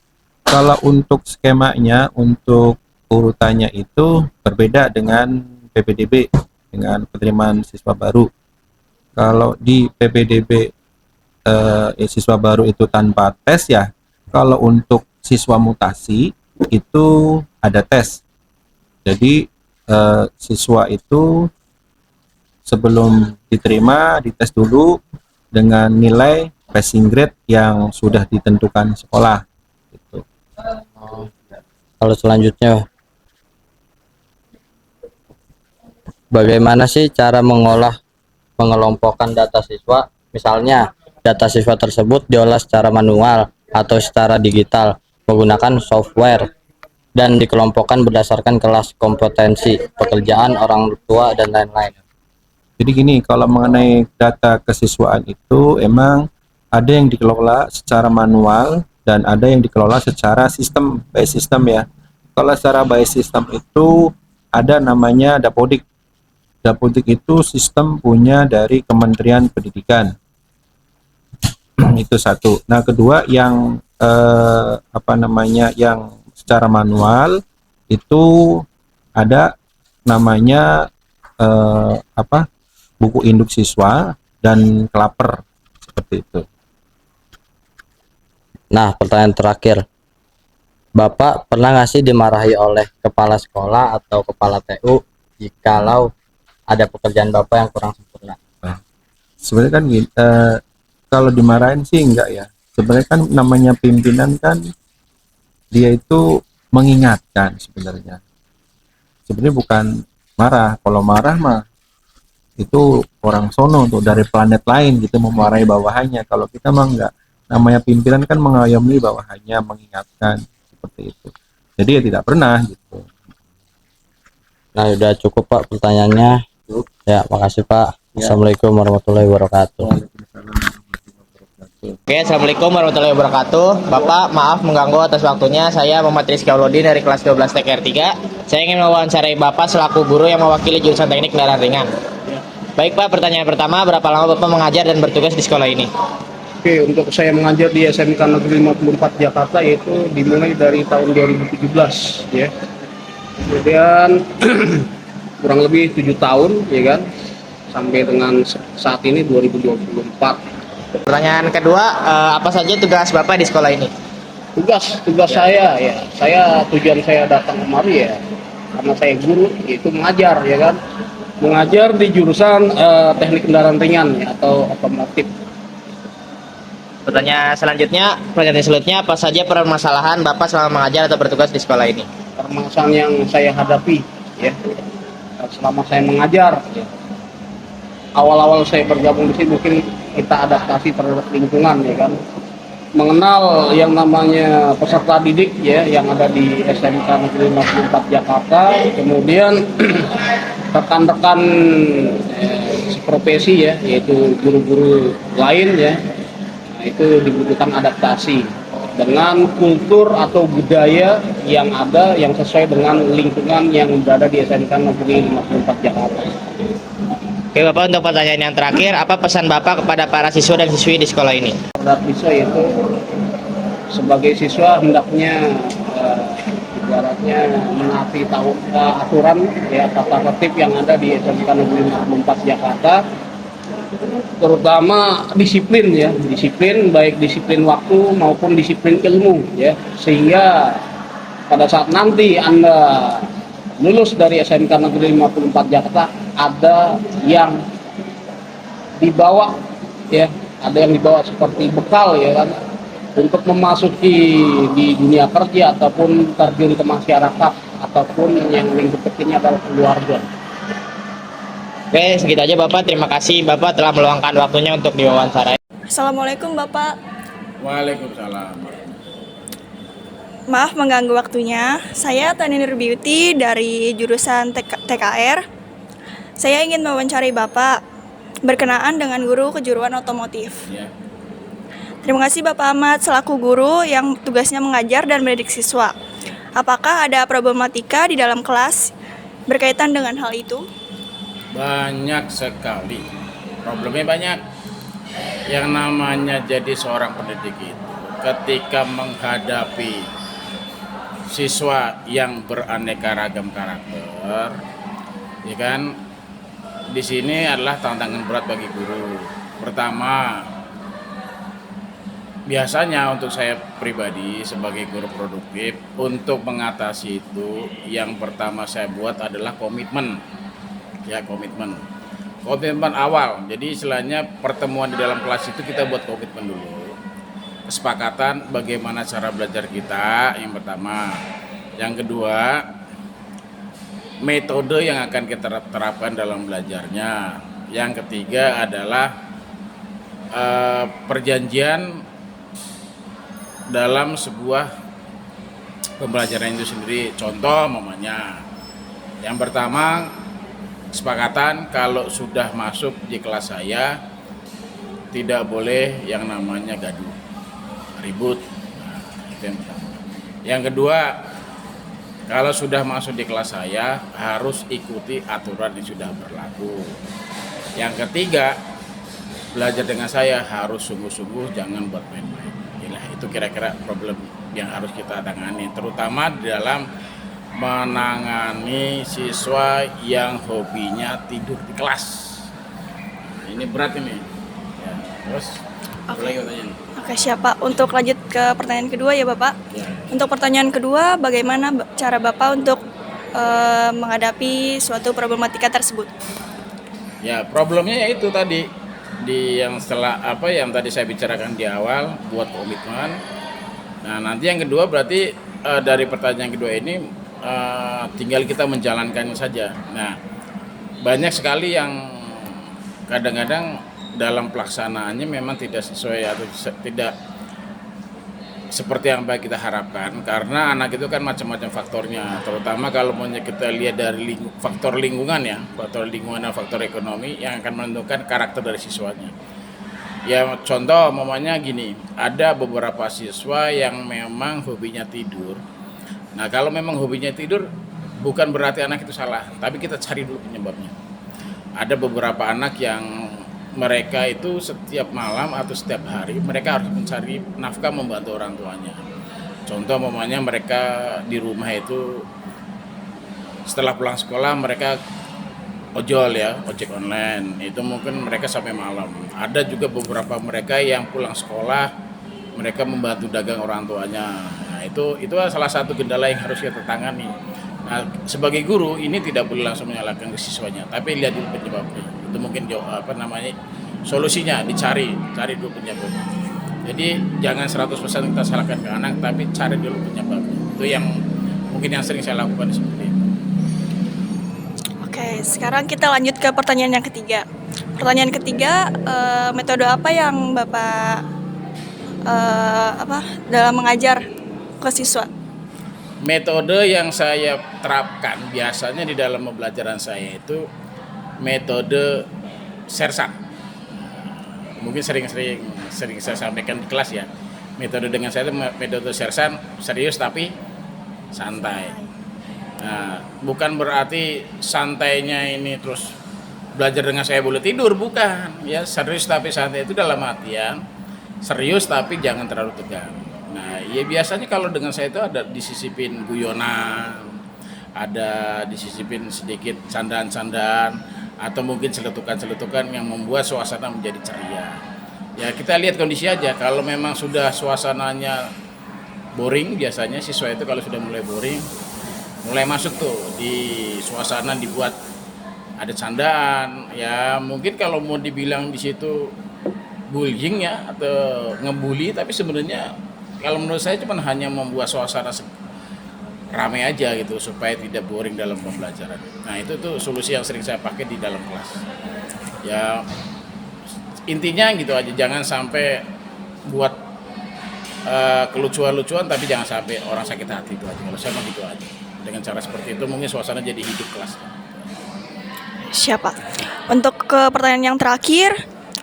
Speaker 5: Kalau untuk skemanya, untuk urutannya itu berbeda dengan PPDB, dengan penerimaan siswa baru. Kalau di PPDB siswa baru itu tanpa tes ya. Kalau untuk siswa mutasi itu ada tes. Jadi siswa itu sebelum diterima dites dulu dengan nilai passing grade yang sudah ditentukan sekolah. Gitu.
Speaker 6: Kalau selanjutnya, bagaimana sih cara mengelompokkan data siswa? Misalnya data siswa tersebut diolah secara manual atau secara digital menggunakan software dan dikelompokkan berdasarkan kelas kompetensi, pekerjaan orang tua dan lain-lain.
Speaker 5: Jadi gini, kalau mengenai data kesiswaan itu emang ada yang dikelola secara manual dan ada yang dikelola secara sistem, by system ya. Kalau secara by system itu ada namanya Dapodik. Dapodik itu sistem punya dari Kementerian Pendidikan. Itu satu. Nah, kedua yang yang secara manual itu ada namanya buku induk siswa dan kelaper
Speaker 14: seperti itu.
Speaker 6: Nah, pertanyaan terakhir. Bapak pernah nggak sih dimarahi oleh kepala sekolah atau kepala TU jikalau ada pekerjaan Bapak yang kurang sempurna?
Speaker 14: Nah, sebenarnya kan kalau dimarahin sih enggak ya. Sebenarnya kan namanya pimpinan kan dia itu mengingatkan sebenarnya. Sebenarnya bukan marah. Kalau marah mah itu orang sono tuh dari planet lain gitu memarahi bawahannya. Kalau kita mah enggak. Namanya pimpinan kan mengayomi bawahannya, mengingatkan seperti itu. Jadi ya tidak pernah gitu.
Speaker 6: Nah, udah cukup Pak pertanyaannya. Ya, makasih Pak. Assalamualaikum warahmatullahi wabarakatuh.
Speaker 4: Oke, Assalamualaikum warahmatullahi wabarakatuh. Bapak, maaf mengganggu atas waktunya. Saya Muhammad Rizky Auludin dari kelas 12 TKR 3. Saya ingin mewawancarai Bapak selaku guru yang mewakili jurusan teknik kendaraan ringan. Baik Pak, pertanyaan pertama, berapa lama Bapak mengajar dan bertugas di sekolah ini?
Speaker 15: Oke, untuk saya mengajar di SMK Negeri 54 Jakarta yaitu dimulai dari tahun 2017 ya. Kemudian kurang lebih 7 tahun ya kan, sampai dengan saat ini 2024.
Speaker 4: Pertanyaan kedua, apa saja tugas Bapak di sekolah ini?
Speaker 15: Tugas saya ya, tujuan saya datang kemari ya karena saya guru, yaitu mengajar ya kan. Mengajar di jurusan teknik kendaraan ringan ya, atau otomotif.
Speaker 4: Pertanyaan selanjutnya, apa saja permasalahan Bapak selama mengajar atau bertugas di sekolah ini?
Speaker 15: Permasalahan yang saya hadapi ya selama saya mengajar ya. Awal-awal saya bergabung di sini mungkin kita adaptasi terhadap lingkungan ya kan, mengenal yang namanya peserta didik ya yang ada di SMK Negeri 54 Jakarta, kemudian rekan-rekan seprofesi ya, yaitu guru-guru lain ya. Nah, itu dibutuhkan adaptasi dengan kultur atau budaya yang ada yang sesuai dengan lingkungan yang berada di SMK Negeri 54 Jakarta.
Speaker 4: Oke Bapak, untuk pertanyaan yang terakhir, apa pesan Bapak kepada para siswa dan siswi di sekolah ini?
Speaker 15: Terhadap siswa yaitu sebagai siswa hendaknya ibaratnya menaati aturan ya, tata tertib yang ada di SMK Negeri 54 Jakarta, terutama disiplin baik disiplin waktu maupun disiplin ilmu ya, sehingga pada saat nanti Anda lulus dari SMK Negeri 54 Jakarta ada yang dibawa ya, seperti bekal ya kan, untuk memasuki di dunia kerja ataupun terjun ke masyarakat ataupun yang lingkup kecilnya adalah keluarga.
Speaker 4: Oke, segitu aja Bapak. Terima kasih Bapak telah meluangkan waktunya untuk diwawancarai.
Speaker 16: Assalamualaikum Bapak.
Speaker 10: Waalaikumsalam.
Speaker 16: Maaf mengganggu waktunya. Saya Tani Nur Beauty dari jurusan TKR. Saya ingin mewawancarai Bapak berkenaan dengan guru kejuruan otomotif.
Speaker 10: Ya.
Speaker 16: Terima kasih Bapak Ahmad selaku guru yang tugasnya mengajar dan mendidik siswa. Apakah ada problematika di dalam kelas berkaitan dengan hal itu?
Speaker 10: Banyak sekali. Problemnya banyak. Yang namanya jadi seorang pendidik itu ketika menghadapi siswa yang beraneka ragam karakter, ya kan, di sini adalah tantangan berat bagi guru. Pertama, biasanya untuk saya pribadi sebagai guru produktif, untuk mengatasi itu, yang pertama saya buat adalah komitmen. Ya, komitmen awal. Jadi istilahnya pertemuan di dalam kelas itu kita buat komitmen dulu. Kesepakatan bagaimana cara belajar kita, yang pertama. Yang kedua, metode yang akan kita terapkan dalam belajarnya. Yang ketiga adalah perjanjian dalam sebuah pembelajaran itu sendiri. Contoh mamanya, yang pertama, kesepakatan kalau sudah masuk di kelas saya tidak boleh yang namanya gaduh, ribut. Nah, itu yang pertama. Yang kedua, kalau sudah masuk di kelas saya harus ikuti aturan yang sudah berlaku. Yang ketiga, belajar dengan saya harus sungguh-sungguh, jangan buat main-main. Nah, itu kira-kira problem yang harus kita tangani, terutama dalam menangani siswa yang hobinya tidur di kelas. Ini berat ini. Ya.
Speaker 17: Terus lagi pertanyaan.
Speaker 16: Oke, siap Pak. Untuk lanjut ke pertanyaan kedua ya Bapak. Untuk pertanyaan kedua, bagaimana cara Bapak untuk menghadapi suatu problematika tersebut?
Speaker 17: Ya, problemnya ya itu tadi di yang setelah apa yang tadi saya bicarakan di awal, buat komitmen. Nah, nanti yang kedua berarti dari pertanyaan kedua ini tinggal kita menjalankannya saja. Nah, banyak sekali yang kadang-kadang dalam pelaksanaannya memang tidak sesuai atau tidak seperti yang baik kita harapkan, karena anak itu kan macam-macam faktornya, terutama kalau mau kita lihat dari faktor lingkungan ya, faktor lingkungan dan faktor ekonomi yang akan menentukan karakter dari siswanya. Ya contoh mamanya gini, ada beberapa siswa yang memang hobinya tidur. Nah kalau memang hobinya tidur bukan berarti anak itu salah, tapi kita cari dulu penyebabnya. Ada beberapa anak yang mereka itu setiap malam atau setiap hari mereka harus mencari nafkah membantu orang tuanya. Contoh mamanya mereka di rumah itu setelah pulang sekolah mereka ojol ya, ojek online. Itu mungkin mereka sampai malam. Ada juga beberapa mereka yang pulang sekolah mereka membantu dagang orang tuanya. Nah, itu salah satu kendala yang harus kita tangani. Nah, sebagai guru ini tidak boleh langsung menyalahkan ke siswanya, tapi lihat dulu penyebabnya. Itu mungkin solusinya cari dulu penyebabnya. Jadi jangan 100% kita salahkan ke anak, tapi cari dulu penyebabnya. Itu yang mungkin yang sering saya lakukan seperti itu.
Speaker 16: Oke, sekarang kita lanjut ke pertanyaan yang ketiga. Pertanyaan ketiga, metode apa yang Bapak dalam mengajar ke siswa?
Speaker 17: Metode yang saya terapkan biasanya di dalam pembelajaran saya itu metode sersan. Mungkin sering saya sampaikan di kelas ya. Metode dengan saya itu metode sersan, serius tapi santai. Nah, bukan berarti santainya ini terus belajar dengan saya boleh tidur, bukan. Ya, serius tapi santai itu dalam artian serius tapi jangan terlalu tegang. Nah, ya biasanya kalau dengan saya itu ada disisipin guyonan, ada disisipin sedikit candaan-candaan, atau mungkin celetukan-celetukan yang membuat suasana menjadi ceria. Ya kita lihat kondisi aja, kalau memang sudah suasananya boring, biasanya siswa itu kalau sudah mulai boring, mulai masuk tuh di suasana dibuat ada candaan, ya mungkin kalau mau dibilang di situ bullying ya atau ngebully, tapi sebenarnya kalau menurut saya cuma hanya membuat suasana ramai aja gitu supaya tidak boring dalam pembelajaran. Nah itu tuh solusi yang sering saya pakai di dalam kelas. Ya intinya gitu aja, jangan sampai buat kelucuan-lucuan tapi jangan sampai orang sakit hati, itu aja. Kalau saya mah gitu aja. Dengan cara seperti itu mungkin suasana jadi hidup kelas.
Speaker 16: Siapa? Untuk ke pertanyaan yang terakhir,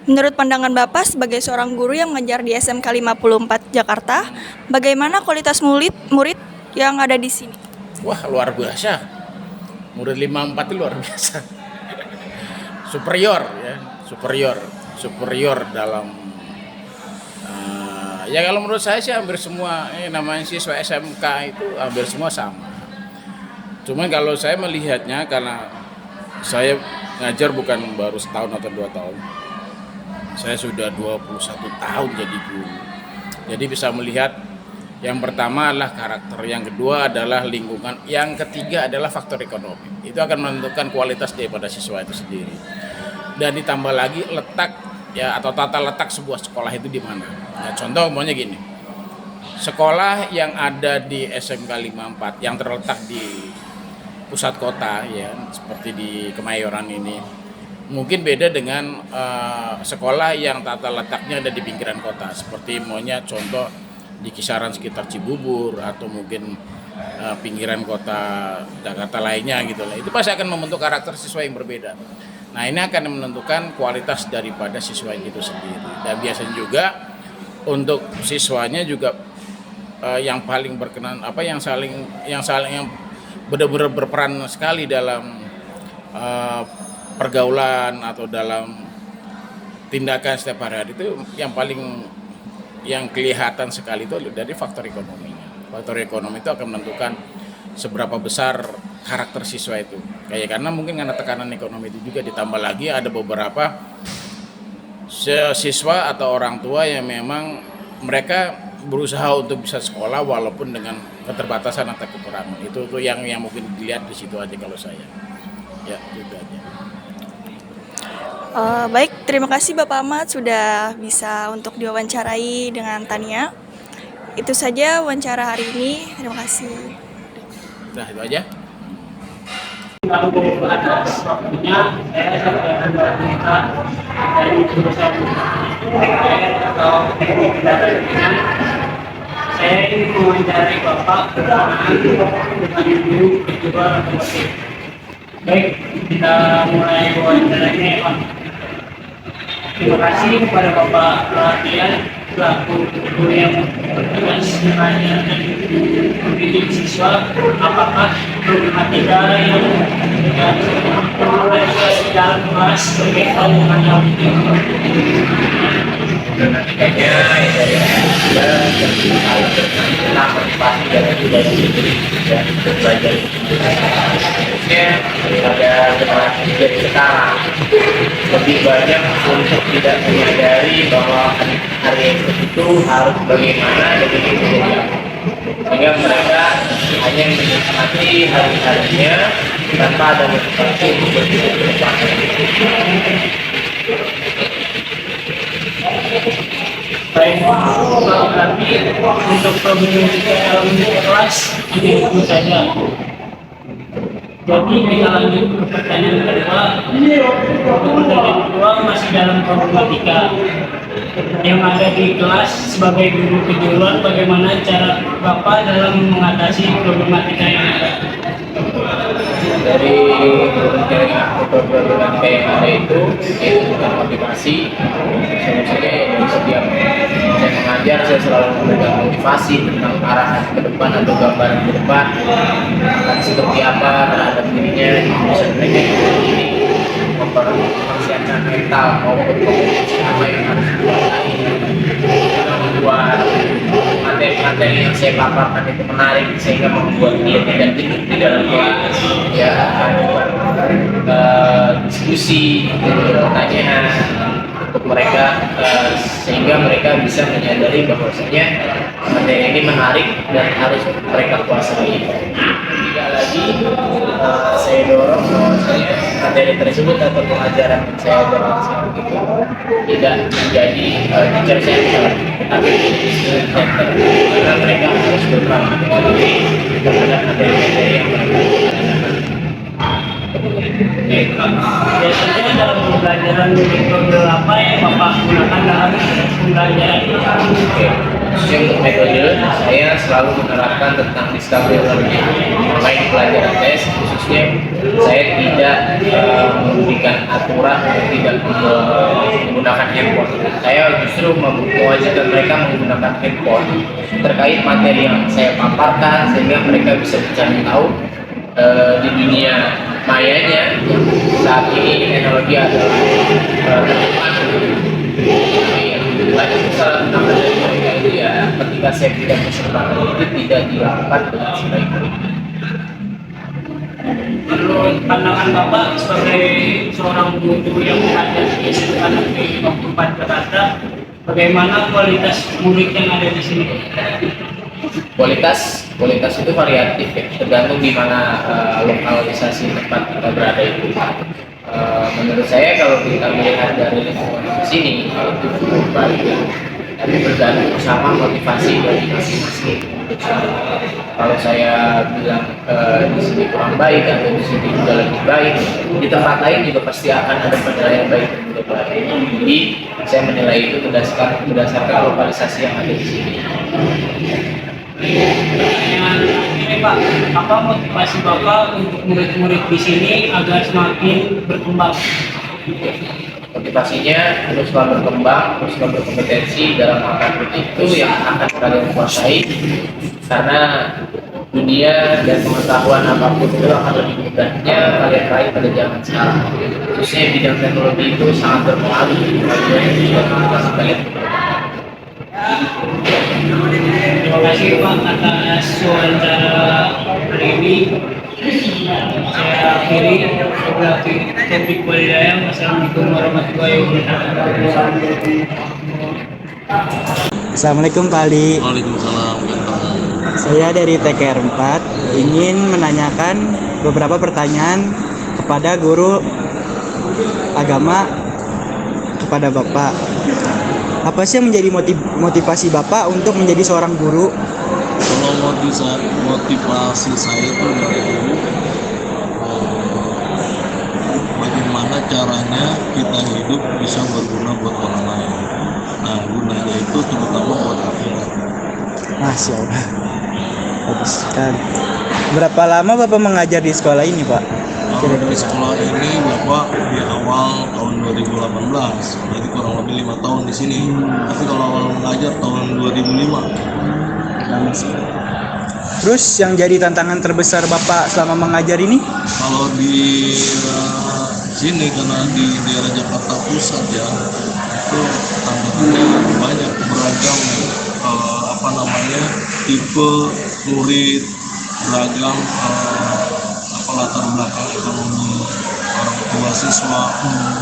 Speaker 16: menurut pandangan Bapak sebagai seorang guru yang mengajar di SMK 54 Jakarta, bagaimana kualitas murid yang ada di sini?
Speaker 17: Wah, luar biasa. Murid 54 itu luar biasa. Superior dalam ya kalau menurut saya sih hampir semua namanya siswa SMK itu hampir semua sama. Cuman kalau saya melihatnya karena saya ngajar bukan baru setahun atau 2 tahun. Saya sudah 21 tahun jadi guru. Jadi bisa melihat yang pertama adalah karakter, yang kedua adalah lingkungan, yang ketiga adalah faktor ekonomi. Itu akan menentukan kualitas daripada siswa itu sendiri. Dan ditambah lagi letak ya atau tata letak sebuah sekolah itu di mana. Nah, contoh maunya gini. Sekolah yang ada di SMK 54 yang terletak di pusat kota ya, seperti di Kemayoran ini, mungkin beda dengan sekolah yang tata letaknya ada di pinggiran kota, seperti maunya contoh di kisaran sekitar Cibubur atau mungkin pinggiran kota Jakarta lainnya gitu lah. Itu pasti akan membentuk karakter siswa yang berbeda. Nah ini akan menentukan kualitas daripada siswa itu sendiri. Dan biasanya juga untuk siswanya juga yang paling berkenan yang benar-benar berperan sekali dalam pergaulan atau dalam tindakan setiap hari itu yang kelihatan sekali itu dari faktor ekonomi. Faktor ekonomi itu akan menentukan seberapa besar karakter siswa itu. Karena mungkin karena tekanan ekonomi itu juga ditambah lagi ada beberapa siswa atau orang tua yang memang mereka berusaha untuk bisa sekolah walaupun dengan keterbatasan atau kekurangan. Itu tuh yang mungkin dilihat di situ aja kalau saya. Ya, itu aja.
Speaker 16: Baik, terima kasih Bapak Ahmad sudah bisa untuk diwawancarai dengan Tania. Itu saja wawancara hari ini. Terima kasih.
Speaker 17: Nah, itu aja.
Speaker 15: Lalu atas waktunya saya akan meminta dari jurusan atau teknik kendaraan ringan. Saya ingin mewawancarai Bapak berkenaan dengan guru kejuruan otomotif. Baik, kita mulai wawancaranya ya Pak. Terima kasih kepada Bapak Perhatian selaku guru yang bertugas mengajar dan mendidik siswa. Apakah problematika yang mulai dalam kelas berkaitan dengan hal ini?
Speaker 4: Problematikanya dari tentang motivasi dan motivasi sendiri dan belajar. Khususnya pada generasi dari sekarang lebih banyak untuk tidak menyadari bahwa hari itu harus bagaimana dan ini menjadi apa. Sehingga mereka hanya menikmati hari-harinya tanpa ada motivasi untuk berpikir ke depan.
Speaker 15: Baik, berarti untuk problematika dalam kelas ini itu saja. Jadi kita lanjut ke pertanyaan kedua. Pertanyaan kedua masih dalam problematika yang ada di kelas sebagai guru kejuruan. Bagaimana cara Bapak dalam mengatasi problematika yang ada?
Speaker 4: Dari problematika yang ada itu yaitu tentang motivasi. Solusinya dari setiap saya mengajar saya selalu memberikan motivasi tentang arahan ke depan atau gambaran ke depan akan seperti apa terhadap dirinya bisa mereka ini mempersiapkan mental maupun kompetensi apa yang harus dikuasai membuat materi-materi yang saya paparkan itu menarik sehingga membuat dia tidak jenuh di dalam kelas ya diskusi pertanyaan untuk mereka sehingga mereka bisa menyadari bahwasanya materi ini menarik dan harus mereka kuasai. Tidak lagi saya dorong bahwasanya materi tersebut atau pengajaran yang saya ajarkan sekarang itu tidak menjadi teacher center tapi student center karena mereka harus berperan aktif terhadap materi-materi yang mereka
Speaker 15: Biasanya dalam pembelajaran metode apa yang Bapak gunakan dalam pembelajaran ini?
Speaker 4: Khususnya untuk metode, saya selalu menerapkan tentang discovery learning. Selain pelajaran tes, khususnya saya tidak memberikan aturan untuk tidak menggunakan handphone. Saya justru mewajibkan mereka menggunakan handphone terkait materi yang saya paparkan sehingga mereka bisa mencari tahu di dunia mayanya saat ini teknologi adalah banyak kesalahan dari mereka itu ya ketika saya tidak kesempatan itu tidak dilakukan dengan sebaik-baiknya.
Speaker 15: Menurut pandangan Bapak sebagai seorang guru yang mengajar di SMK Negeri 24 Jakarta, bagaimana kualitas murid yang ada di sini?
Speaker 4: Kualitas itu variatif ya, tergantung di mana lokalisasi tempat kita berada itu. Menurut saya kalau kita melihat dari lingkungan di sini itu cukup baik ya. Tapi bergantung sama motivasi dari masing-masing. Kalau saya bilang di sini kurang baik atau di sini sudah lebih baik, di tempat lain juga pasti akan ada penilaian baik dan tidak baik. Jadi saya menilai itu berdasarkan lokalisasi yang ada di sini.
Speaker 15: Ini Pak, apa motivasi Bapak untuk murid-murid di sini agar semakin berkembang?
Speaker 4: Motivasinya teruslah berkembang, teruslah berkompetensi dalam apapun itu yang akan kalian kuasai karena dunia dan pengetahuan apapun itu akan lebih mudahnya kalian raih pada zaman sekarang. Khususnya bidang teknologi itu sangat berpengaruh bagi motivasi kalian.
Speaker 15: Terima kasih Pak atas wawancara hari ini.
Speaker 11: saya akhiri berarti topik budidaya. Wassalamualaikum warahmatullahi wabarakatuh.
Speaker 2: Assalamualaikum Pak Ali.
Speaker 18: Waalaikumsalam.
Speaker 2: Saya dari TKR 4 ingin menanyakan beberapa pertanyaan kepada guru agama kepada Bapak. Apa sih yang menjadi motivasi Bapak untuk menjadi seorang guru?
Speaker 18: Kalau motivasi saya itu dari dulu, bagaimana caranya kita hidup bisa berguna buat orang lain. Nah, gunanya itu terutama buat akhirat.
Speaker 2: Masya Allah. Bagus sekali. Berapa lama Bapak mengajar di sekolah ini, Pak?
Speaker 18: Kalau di sekolah ini Bapak di awal tahun 2018, berarti kurang lebih 5 tahun di sini. Tapi kalau awal mengajar tahun 2005.
Speaker 2: Terus yang jadi tantangan terbesar Bapak selama mengajar ini?
Speaker 18: Kalau di sini karena di daerah Jakarta Pusat ya, itu tantangannya banyak, beragam tipe murid, beragam latar belakang ekonomi orang tua siswa.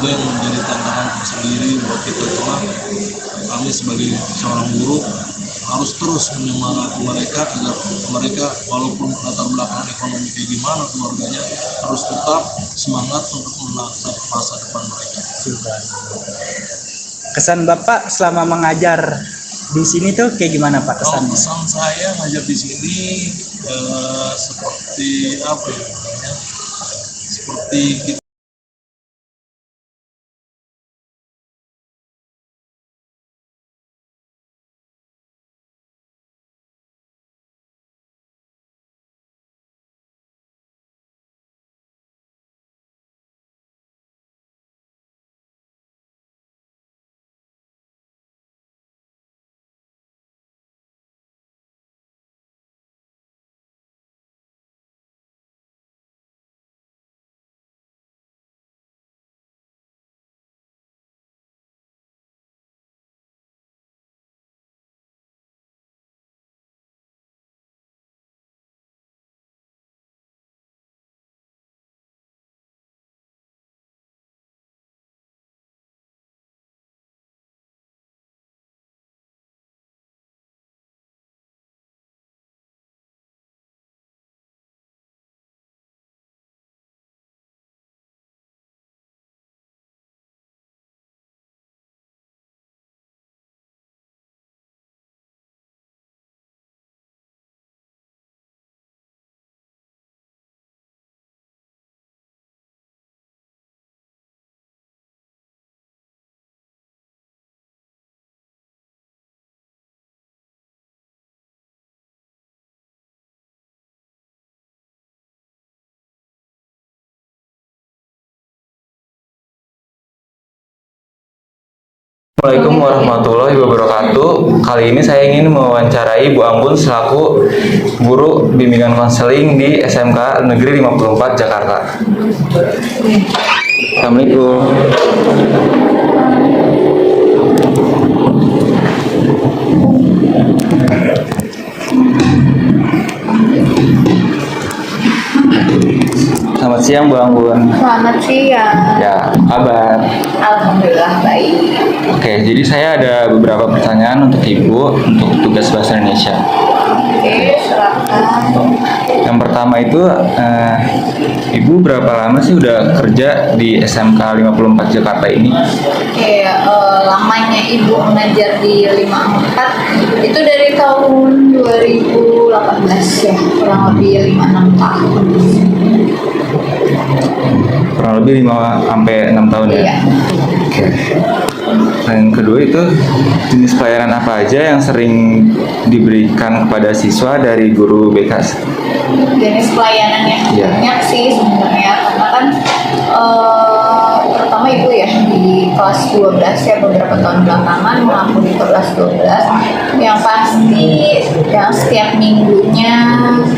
Speaker 18: Itu yang menjadi tantangan tersendiri buat kita. Cuma kami sebagai seorang guru harus terus menyemangati mereka agar mereka walaupun latar belakang ekonomi kayak gimana keluarganya harus tetap semangat untuk menatap masa depan mereka.
Speaker 2: Kesan Bapak selama mengajar di sini tuh kayak gimana Pak kesannya?
Speaker 18: Kesan saya ngajar di sini seperti apa ya? Seperti kita
Speaker 19: Assalamualaikum warahmatullahi wabarakatuh. Kali ini saya ingin mewawancarai Bu Ambun selaku guru bimbingan konseling di SMK Negeri 54 Jakarta. Assalamualaikum. Selamat siang Bu Ambun.
Speaker 20: Selamat siang.
Speaker 19: Ya, kabar?
Speaker 20: Alhamdulillah baik.
Speaker 19: Oke, jadi saya ada beberapa pertanyaan untuk Ibu untuk tugas bahasa Indonesia.
Speaker 20: Oke, silakan.
Speaker 19: Yang pertama itu, Ibu berapa lama sih udah kerja di SMK 54 Jakarta ini?
Speaker 20: Oke, lamanya Ibu mengajar di 54 itu dari tahun 2018 ya, kurang lebih 5-6 tahun.
Speaker 19: Kurang lebih 5-6 tahun ya?
Speaker 20: Iya.
Speaker 19: Oke. Dan yang kedua itu jenis pelayanan apa aja yang sering diberikan kepada siswa dari guru BK?
Speaker 20: Jenis pelayanannya banyak sih sebenarnya, karena kan pertama Ibu ya di kelas 12 ya beberapa tahun belakangan mengaku di kelas 12 yang pasti yang setiap minggunya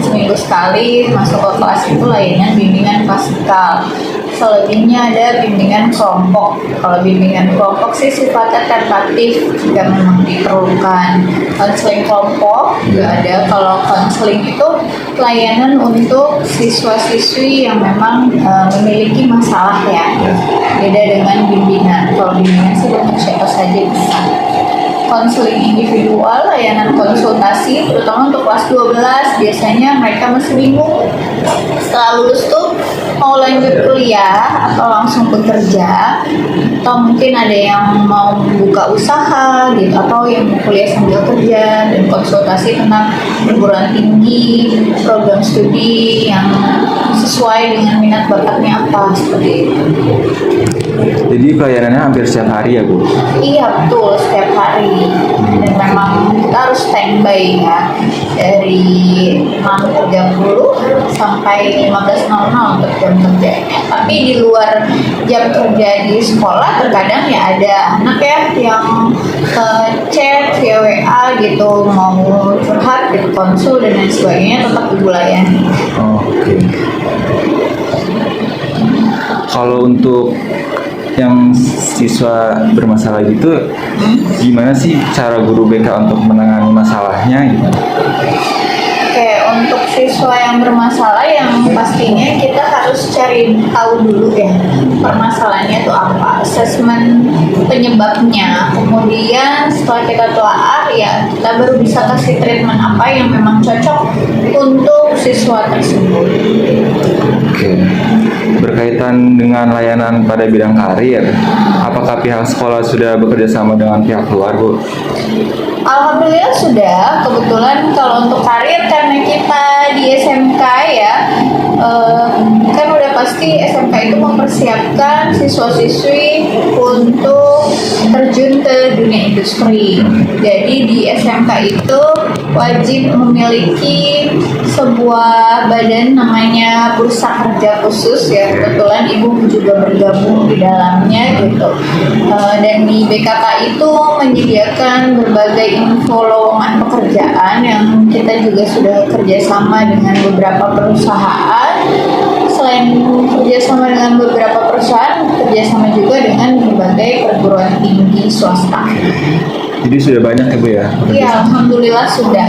Speaker 20: seminggu sekali masuk ke kelas itu layanan bimbingan paskal. Selebihnya ada bimbingan kelompok. Kalau bimbingan kelompok sih sifatnya tentatif jika memang diperlukan. Konseling kelompok juga ada. Kalau konseling itu layanan untuk siswa-siswi yang memang memiliki masalah ya. Beda dengan bimbingan. Kalau bimbingan sih untuk siapa saja bisa. Konseling individual, layanan konsultasi, terutama untuk kelas 12, biasanya mereka masih bingung setelah lulus tuh mau lanjut kuliah atau langsung bekerja, atau mungkin ada yang mau buka usaha gitu, atau yang mau kuliah sambil kerja, dan konsultasi tentang perguruan tinggi, program studi yang sesuai dengan minat bakatnya apa, seperti itu.
Speaker 19: Jadi pelayanannya hampir setiap hari ya Bu?
Speaker 20: Iya betul, setiap hari. Dan memang kita harus standby ya, dari 6.30 sampai 15.00 untuk jam kerjanya. Tapi di luar jam kerja di sekolah terkadang ya ada anak ya yang chat via WA gitu, mau curhat gitu, konsul dan lain sebagainya, tetap ibu layani.
Speaker 19: Oke. Kalau untuk yang siswa bermasalah gitu, gimana sih cara guru BK untuk menangani masalahnya gitu?
Speaker 20: Oke, untuk siswa yang bermasalah yang pastinya kita harus cari tahu dulu ya permasalahannya itu apa, asesmen penyebabnya. Kemudian setelah kita telah ya kita baru bisa kasih treatment apa yang memang cocok untuk siswa tersebut.
Speaker 19: Oke. Berkaitan dengan layanan pada bidang karir, apakah pihak sekolah sudah bekerja sama dengan pihak luar, Bu?
Speaker 20: Alhamdulillah sudah. Kebetulan kalau untuk karir karena kita di SMK ya, kan udah pasti SMK itu mempersiapkan siswa-siswi untuk terjun ke dunia industri. Jadi di SMK itu wajib memiliki sebuah badan namanya Bursa Kerja Khusus ya. Kebetulan ibu juga bergabung di dalamnya gitu. Dan di BKK itu menyediakan berbagai info lowongan pekerjaan yang kita juga sudah kerjasama dengan beberapa perusahaan. Selain kerjasama dengan beberapa perusahaan, kerjasama juga dengan berbagai perguruan tinggi swasta.
Speaker 19: Jadi sudah banyak ya Bu ya?
Speaker 20: Iya, alhamdulillah sudah.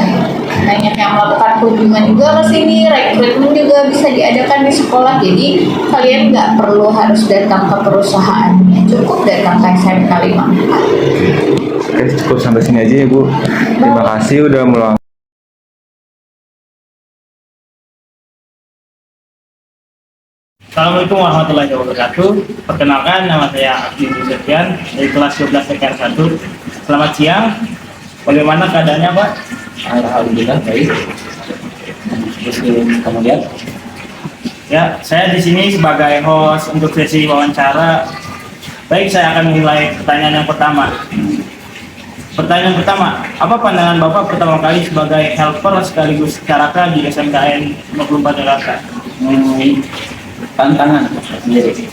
Speaker 20: Banyak yang melakukan kunjungan juga ke sini, rekrutmen juga bisa diadakan di sekolah. Jadi kalian nggak perlu harus datang ke perusahaannya, cukup datang ke SMK 54.
Speaker 19: Oke, cukup sampai sini aja ya Bu. Terima kasih udah meluangkan.
Speaker 21: Assalamualaikum warahmatullahi wabarakatuh. Perkenalkan, nama saya Abdi Septian dari kelas 12 TKR 1. Selamat siang. Bagaimana keadaannya, Pak?
Speaker 12: Alhamdulillah baik. Terus kamu lihat?
Speaker 21: Ya, saya di sini sebagai host untuk sesi wawancara. Baik, saya akan mulai pertanyaan yang pertama. Pertanyaan pertama, apa pandangan Bapak pertama kali sebagai helper sekaligus caraka di SMKN 54 Jakarta?
Speaker 12: Tantangan sendiri.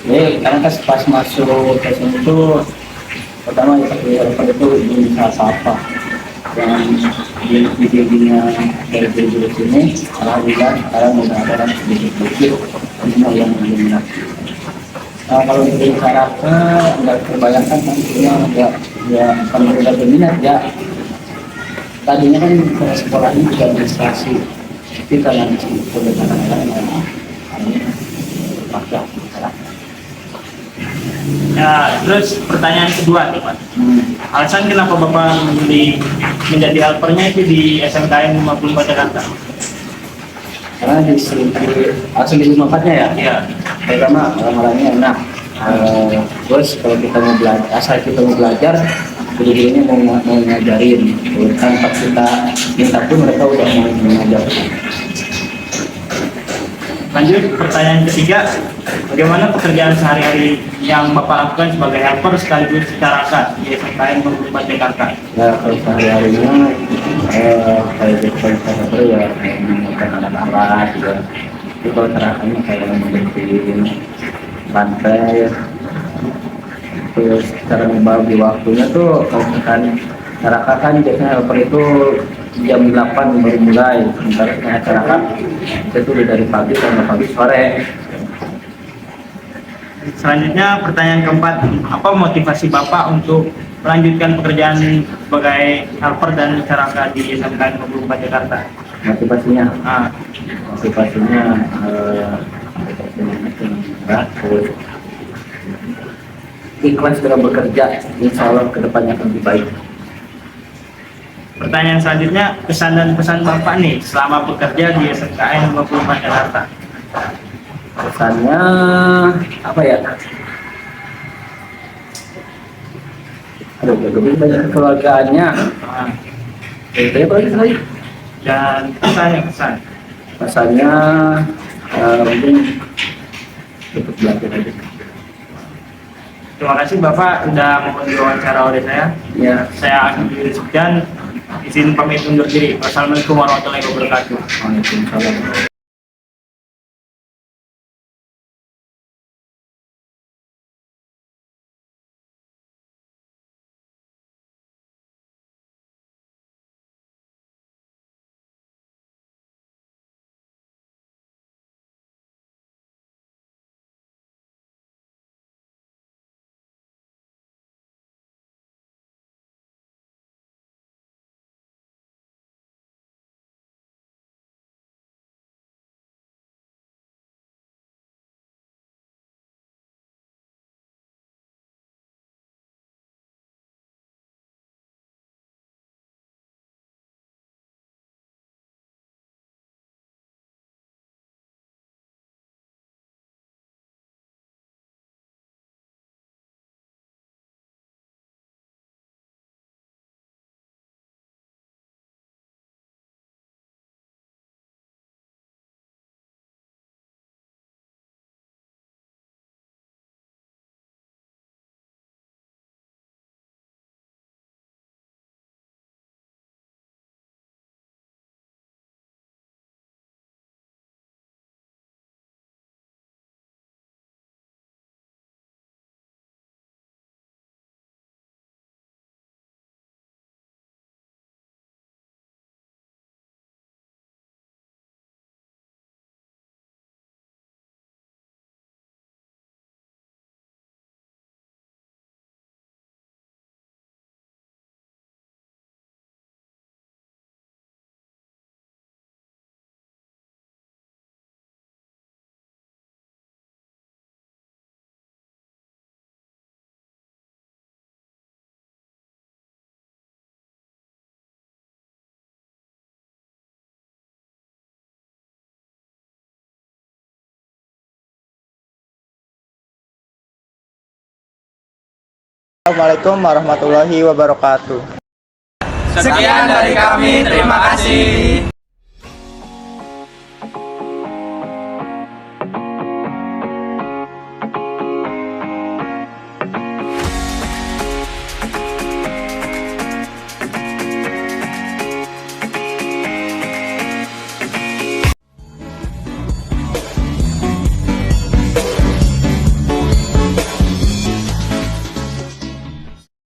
Speaker 12: Jadi karena pas masuk ke sini itu pertama ya helper itu bisa sapa yang di bimbingan dari guru sini. Alhamdulillah sekarang sudah ada sedikit semua yang berminat. Kalau untuk caraka nggak terbayangkan nantinya ya kalau sudah berminat ya tadinya kan sekolahnya juga administrasi tapi karena sudah kadang-kadang
Speaker 21: Ya, terus pertanyaan kedua nih Pak. Alasan kenapa Bapak memilih menjadi helpernya itu di SMKN 54 Jakarta?
Speaker 12: Karena langsung di 54-nya ya? Iya. Pertama orang-orangnya enak. Terus kalau kita mau belajar, asal kita mau belajar, guru-gurunya mau ngajarin. Tanpa kita minta pun mereka udah mau mengajar.
Speaker 21: Lanjut pertanyaan ketiga, bagaimana pekerjaan sehari-hari yang Bapak lakukan sebagai helper sekaligus caraka di SMKN 54 Jakarta?
Speaker 12: Ya kalau sehari-harinya kayak helper ya menyiapkan alat-alat ya. Itu kalau carakanya kayak membersihin lantai. Terus cara membagi waktunya tuh kalau misalkan caraka kan biasanya helper itu jam 8 baru mulai, sementara masyarakat itu udah dari pagi sampai pagi sore.
Speaker 21: Selanjutnya pertanyaan keempat, apa motivasi Bapak untuk melanjutkan pekerjaan sebagai helper dan caraka di SMK 54 Jakarta?
Speaker 1: Motivasinya terus ikhlas dalam bekerja, insya Allah kedepannya akan lebih baik.
Speaker 21: Pertanyaan selanjutnya, kesan dan pesan Bapak nih selama bekerja di SMKN 54 Jakarta.
Speaker 1: Kesannya apa ya? Aduh, lebih banyak keluarganya. Itu apa lagi?
Speaker 21: Dan
Speaker 1: pesannya mungkin untuk belajar aja.
Speaker 21: Terima kasih Bapak sudah mau diwawancara oleh saya.
Speaker 1: Ya.
Speaker 21: Saya akan diri sekian. Izin pamit undur diri. Wassalamualaikum warahmatullahi wabarakatuh.
Speaker 1: Waalaikumsalam.
Speaker 5: Assalamualaikum warahmatullahi wabarakatuh.
Speaker 3: Sekian dari kami, terima kasih.